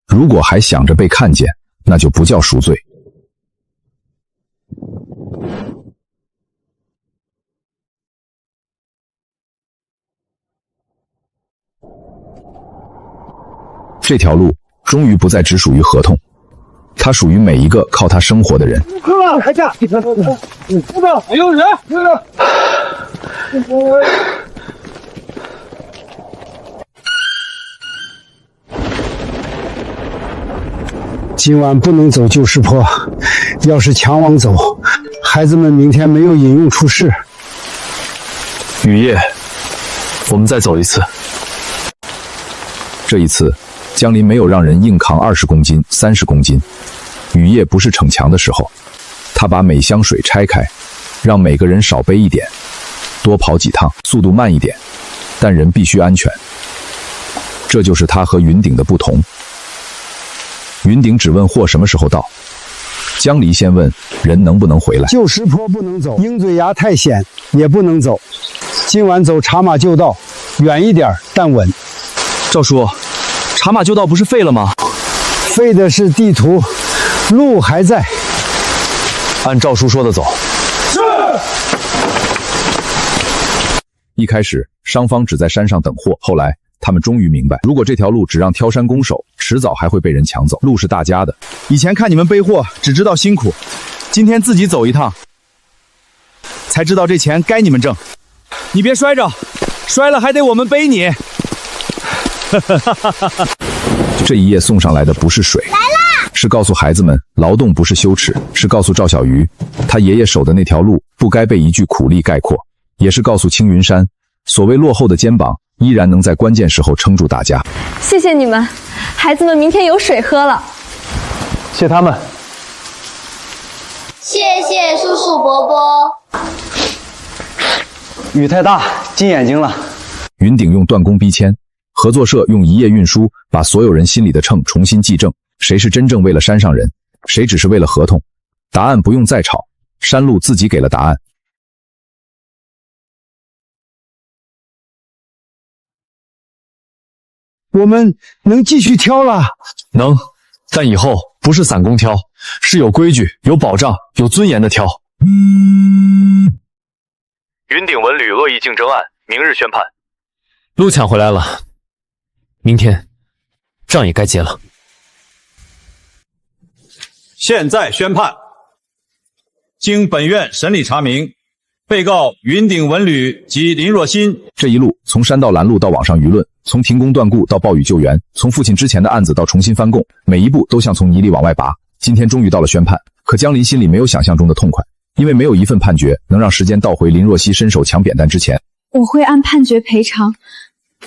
如果还想着被看见，那就不叫赎罪。这条路终于不再只属于合同，它属于每一个靠它生活的人。开价！还有人！今晚不能走旧石坡，要是强往走，孩子们明天没有饮用出事。雨夜，我们再走一次。这一次，江林没有让人硬扛20公斤、30公斤。雨夜不是逞强的时候，他把每箱水拆开，让每个人少背一点，多跑几趟，速度慢一点，但人必须安全。这就是他和云顶的不同。云顶只问货什么时候到，江离先问人能不能回来。旧石坡不能走，鹰嘴崖太险也不能走。今晚走茶马旧道，远一点但稳。赵叔，茶马旧道不是废了吗？废的是地图，路还在。按赵叔说的走。是。一开始商方只在山上等货，后来他们终于明白，如果这条路只让挑山工守，迟早还会被人抢走。路是大家的。以前看你们背货只知道辛苦，今天自己走一趟，才知道这钱该你们挣。你别摔着，摔了还得我们背你。这一页送上来的不是水，来啦，是告诉孩子们劳动不是羞耻，是告诉赵小鱼他爷爷守的那条路不该被一句苦力概括，也是告诉青云山所谓落后的肩膀依然能在关键时候撑住大家。谢谢你们，孩子们明天有水喝了。谢他们。谢谢叔叔伯伯。雨太大，进眼睛了。云顶用断供逼迁，合作社用一页运输把所有人心里的秤重新计正，谁是真正为了山上人，谁只是为了合同？答案不用再吵，山路自己给了答案。我们能继续挑了？能，但以后不是散工挑，是有规矩、有保障、有尊严的挑。云顶文旅恶意竞争案，明日宣判。路抢回来了，明天账也该结了。现在宣判，经本院审理查明，被告云顶文旅及林若欣这一路从山到拦路到网上舆论，从停工断顾到暴雨救援，从父亲之前的案子到重新翻供，每一步都像从泥里往外拔。今天终于到了宣判，可江林心里没有想象中的痛快，因为没有一份判决能让时间倒回林若曦伸手抢扁担之前。我会按判决赔偿，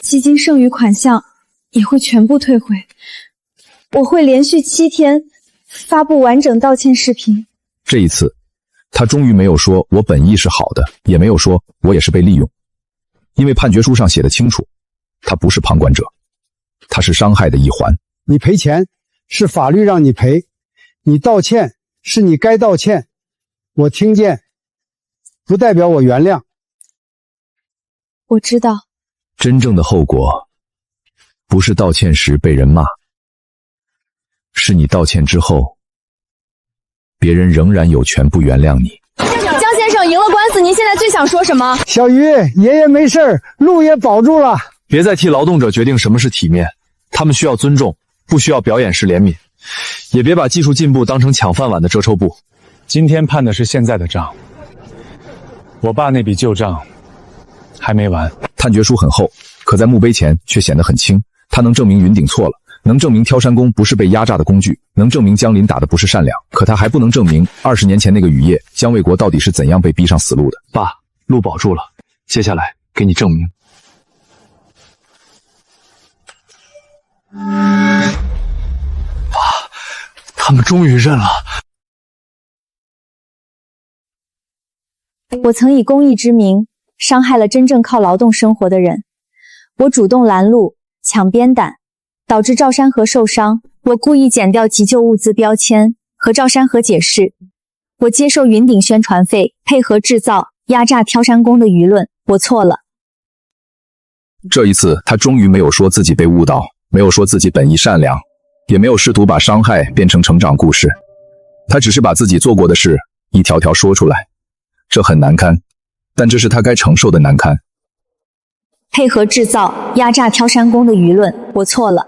基金剩余款项也会全部退回。我会连续7天发布完整道歉视频。这一次，他终于没有说我本意是好的，也没有说我也是被利用，因为判决书上写得清楚，他不是旁观者，他是伤害的一环。你赔钱是法律让你赔，你道歉是你该道歉。我听见，不代表我原谅。我知道，真正的后果不是道歉时被人骂，是你道歉之后，别人仍然有权不原谅你。江先生赢了官司，您现在最想说什么？小鱼，爷爷没事，路也保住了。别再替劳动者决定什么是体面，他们需要尊重，不需要表演式怜悯。也别把技术进步当成抢饭碗的遮羞布。今天判的是现在的账，我爸那笔旧账还没完。判决书很厚，可在墓碑前却显得很轻。它能证明云顶错了，能证明挑山工不是被压榨的工具，能证明江林打的不是善良，可他还不能证明20年前那个雨夜江卫国到底是怎样被逼上死路的。爸，路保住了，接下来给你证明。爸，他们终于认了。我曾以公益之名伤害了真正靠劳动生活的人，我主动拦路抢编担，导致赵山河受伤。我故意剪掉急救物资标签，和赵山河解释。我接受云顶宣传费，配合制造压榨挑山工的舆论，我错了。这一次他终于没有说自己被误导，没有说自己本意善良，也没有试图把伤害变成成长故事，他只是把自己做过的事一条条说出来。这很难堪，但这是他该承受的难堪。配合制造压榨挑山工的舆论，我错了。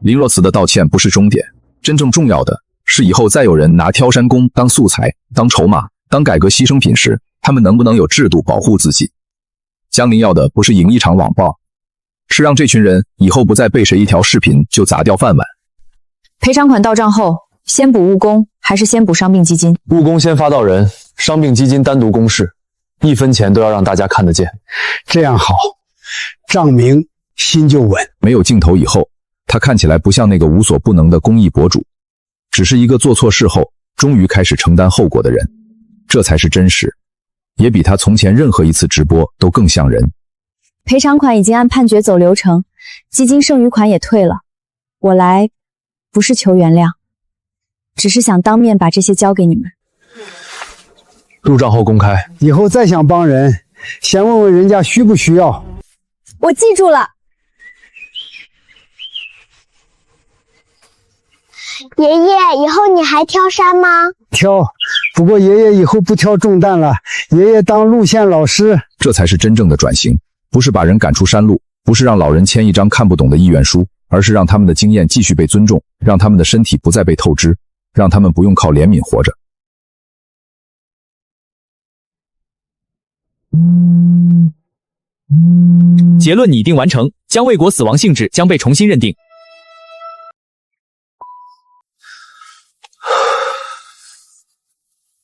林若慈的道歉不是终点，真正重要的是以后再有人拿挑山工当素材、当筹码、当改革牺牲品时，他们能不能有制度保护自己。江林要的不是赢一场网暴，是让这群人以后不再被谁一条视频就砸掉饭碗。赔偿款到账后，先补误工还是先补伤病基金？误工先发到人，伤病基金单独公示，1分钱都要让大家看得见。这样好，账明心就稳。没有镜头以后，他看起来不像那个无所不能的公益博主，只是一个做错事后终于开始承担后果的人。这才是真实，也比他从前任何一次直播都更像人。赔偿款已经按判决走流程，基金剩余款也退了。我来不是求原谅，只是想当面把这些交给你们。入账后公开，以后再想帮人，先问问人家需不需要。我记住了。爷爷，以后你还挑山吗？挑，不过爷爷以后不挑重担了，爷爷当路线老师。这才是真正的转型，不是把人赶出山路，不是让老人签一张看不懂的意愿书，而是让他们的经验继续被尊重，让他们的身体不再被透支，让他们不用靠怜悯活着。结论拟定完成，姜卫国死亡性质将被重新认定。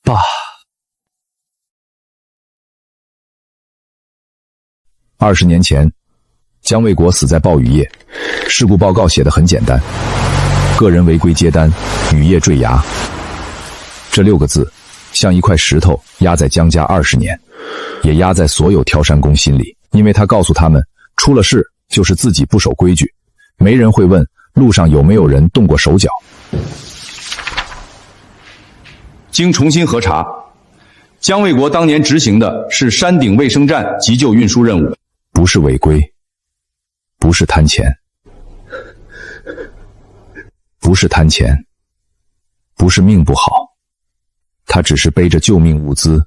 爸，20年前，姜卫国死在暴雨夜。事故报告写得很简单：个人违规接单，雨夜坠崖。这6个字，像一块石头压在姜家20年，也压在所有挑山工心里。因为他告诉他们，出了事就是自己不守规矩，没人会问路上有没有人动过手脚。经重新核查，姜卫国当年执行的是山顶卫生站急救运输任务，不是违规，不是贪钱，不是贪钱，不是命不好，他只是背着救命物资，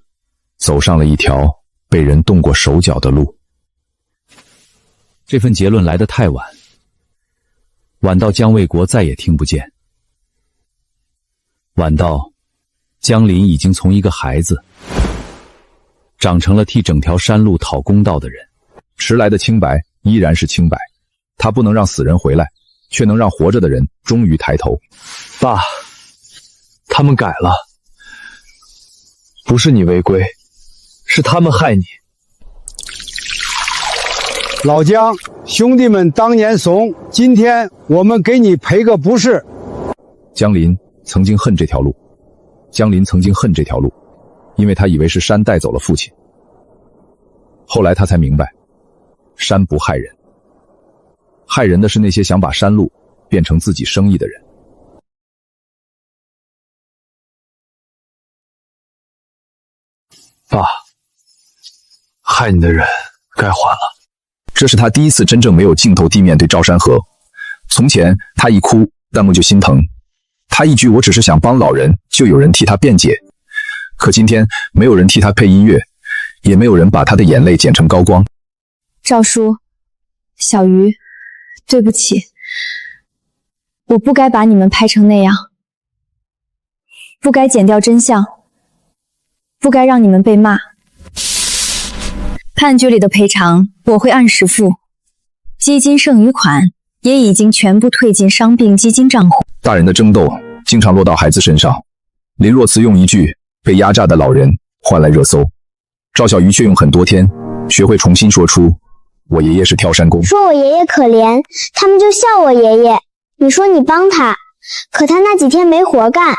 走上了一条被人动过手脚的路。这份结论来得太晚，晚到姜卫国再也听不见，晚到姜林已经从一个孩子长成了替整条山路讨公道的人。迟来的清白依然是清白，他不能让死人回来，却能让活着的人终于抬头。爸，他们改了，不是你违规，是他们害你。老姜，兄弟们当年怂，今天我们给你赔个不是。姜林曾经恨这条路，姜林曾经恨这条路，因为他以为是山带走了父亲。后来他才明白，山不害人，害人的是那些想把山路变成自己生意的人。爸，害你的人该还了。这是他第一次真正没有镜头地面对赵山河。从前他一哭，弹幕就心疼；他一句我只是想帮老人，就有人替他辩解。可今天没有人替他配音乐，也没有人把他的眼泪剪成高光。赵叔，小鱼，对不起，我不该把你们拍成那样，不该剪掉真相，不该让你们被骂。判决里的赔偿我会按时付，基金剩余款也已经全部退进伤病基金账户。大人的争斗经常落到孩子身上，林若慈用一句被压榨的老人换来热搜，赵小鱼却用很多天学会重新说出我爷爷是挑山工。说我爷爷可怜，他们就笑我爷爷。你说你帮他，可他那几天没活干。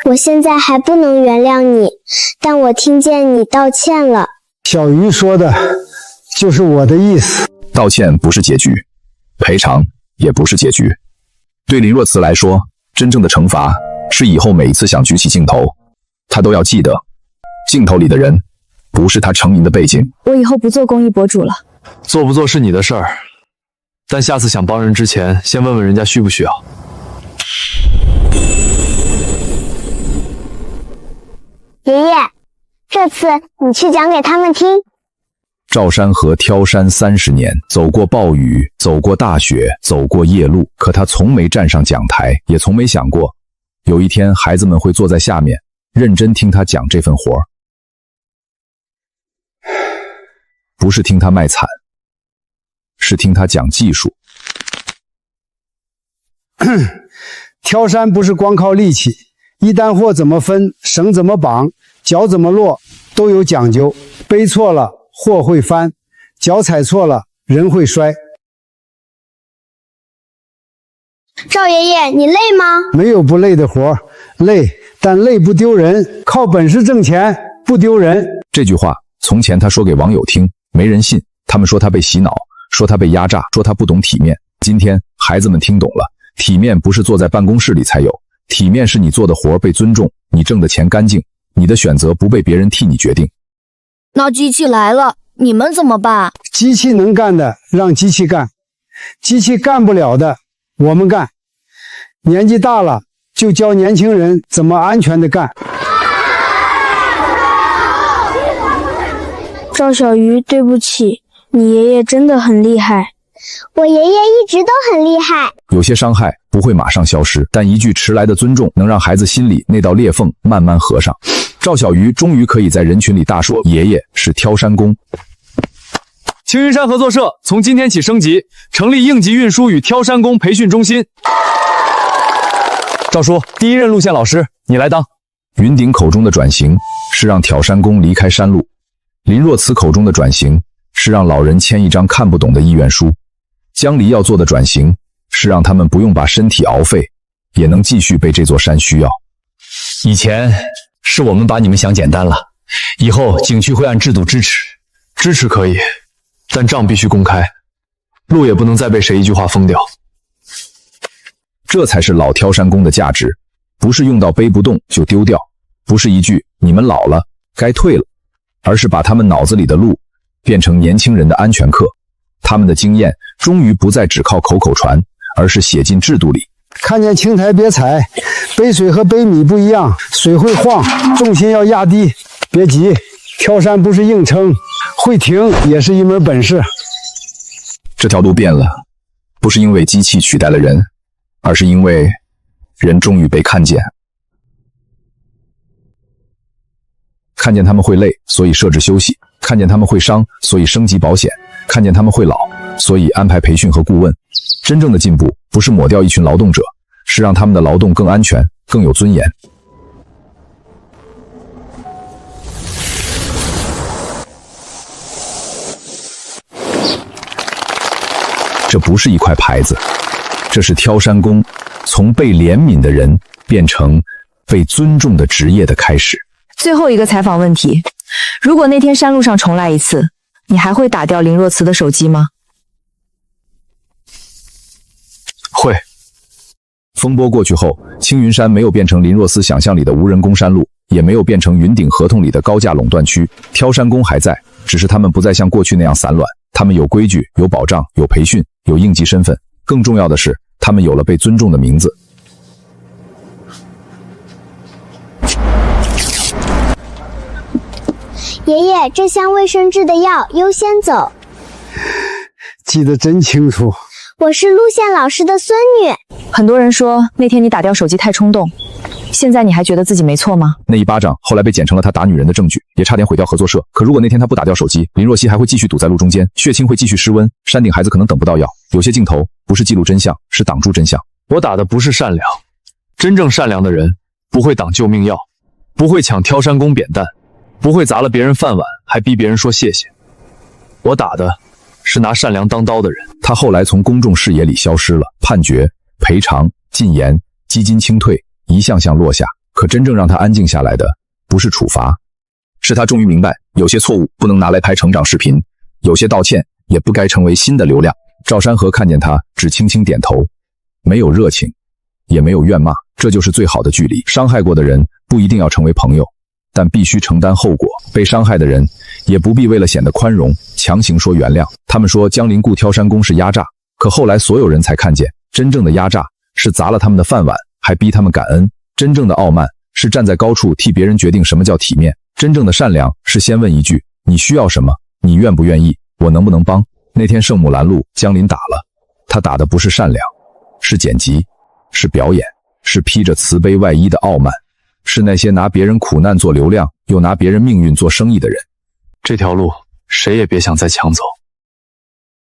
我现在还不能原谅你，但我听见你道歉了。小鱼说的就是我的意思。道歉不是结局，赔偿也不是结局。对林若慈来说，真正的惩罚是以后每一次想举起镜头，他都要记得，镜头里的人不是他成名的背景。我以后不做公益博主了。做不做是你的事儿，但下次想帮人之前，先问问人家需不需要。爷爷，这次你去讲给他们听。赵山河挑山30年，走过暴雨，走过大雪，走过夜路，可他从没站上讲台，也从没想过有一天孩子们会坐在下面认真听他讲这份活儿。不是听他卖惨，是听他讲技术。挑山不是光靠力气，一担货怎么分，绳怎么绑，脚怎么落，都有讲究。背错了货会翻，脚踩错了人会摔。赵爷爷，你累吗？没有不累的活，累，但累不丢人，靠本事挣钱不丢人。这句话从前他说给网友听，没人信，他们说他被洗脑，说他被压榨，说他不懂体面。今天孩子们听懂了，体面不是坐在办公室里才有，体面是你做的活被尊重，你挣的钱干净，你的选择不被别人替你决定。那机器来了，你们怎么办？机器能干的让机器干，机器干不了的我们干。年纪大了就教年轻人怎么安全的干。赵小鱼，对不起，你爷爷真的很厉害，我爷爷一直都很厉害。有些伤害不会马上消失，但一句迟来的尊重能让孩子心里那道裂缝慢慢合上。赵小鱼终于可以在人群里大说爷爷是挑山工。青云山合作社从今天起升级，成立应急运输与挑山工培训中心。赵叔，第一任路线老师，你来当。云顶口中的转型是让挑山工离开山路，林若慈口中的转型是让老人签一张看不懂的意愿书，江离要做的转型是让他们不用把身体熬废，也能继续被这座山需要。以前是我们把你们想简单了，以后景区会按制度支持。支持可以，但账必须公开，路也不能再被谁一句话封掉。这才是老挑山工的价值，不是用到背不动就丢掉，不是一句你们老了该退了，而是把他们脑子里的路变成年轻人的安全课。他们的经验终于不再只靠口口传，而是写进制度里。看见青苔别踩，背水和背米不一样，水会晃，重心要压低。别急，挑山不是硬撑，会停也是一门本事。这条路变了，不是因为机器取代了人，而是因为人终于被看见。看见他们会累，所以设置休息；看见他们会伤，所以升级保险；看见他们会老，所以安排培训和顾问。真正的进步不是抹掉一群劳动者，是让他们的劳动更安全、更有尊严。这不是一块牌子，这是挑山工从被怜悯的人变成被尊重的职业的开始。最后一个采访问题，如果那天山路上重来一次，你还会打掉林若慈的手机吗？会。风波过去后，青云山没有变成林若思想象里的无人工山路，也没有变成云顶合同里的高价垄断区。挑山工还在，只是他们不再像过去那样散乱，他们有规矩、有保障、有培训、有应急身份，更重要的是，他们有了被尊重的名字。爷爷，这箱卫生制的药优先走。记得真清楚。我是陆宪老师的孙女。很多人说那天你打掉手机太冲动，现在你还觉得自己没错吗？那一巴掌后来被剪成了他打女人的证据，也差点毁掉合作社。可如果那天他不打掉手机，林若曦还会继续堵在路中间，血清会继续失温，山顶孩子可能等不到药。有些镜头不是记录真相，是挡住真相。我打的不是善良，真正善良的人不会挡救命药，不会抢挑山工扁担，不会砸了别人饭碗还逼别人说谢谢。我打的是拿善良当刀的人。他后来从公众视野里消失了，判决、赔偿、禁言、基金清退，一项项落下。可真正让他安静下来的，不是处罚，是他终于明白，有些错误不能拿来拍成长视频，有些道歉也不该成为新的流量。赵山河看见他，只轻轻点头，没有热情，也没有怨骂，这就是最好的距离。伤害过的人不一定要成为朋友，但必须承担后果。被伤害的人也不必为了显得宽容，强行说原谅。他们说江林雇挑山工是压榨，可后来所有人才看见，真正的压榨是砸了他们的饭碗，还逼他们感恩。真正的傲慢是站在高处替别人决定什么叫体面。真正的善良是先问一句，你需要什么？你愿不愿意？我能不能帮？那天圣母拦路，江林打了，他打的不是善良，是剪辑，是表演，是披着慈悲外衣的傲慢，是那些拿别人苦难做流量，又拿别人命运做生意的人。这条路谁也别想再抢走。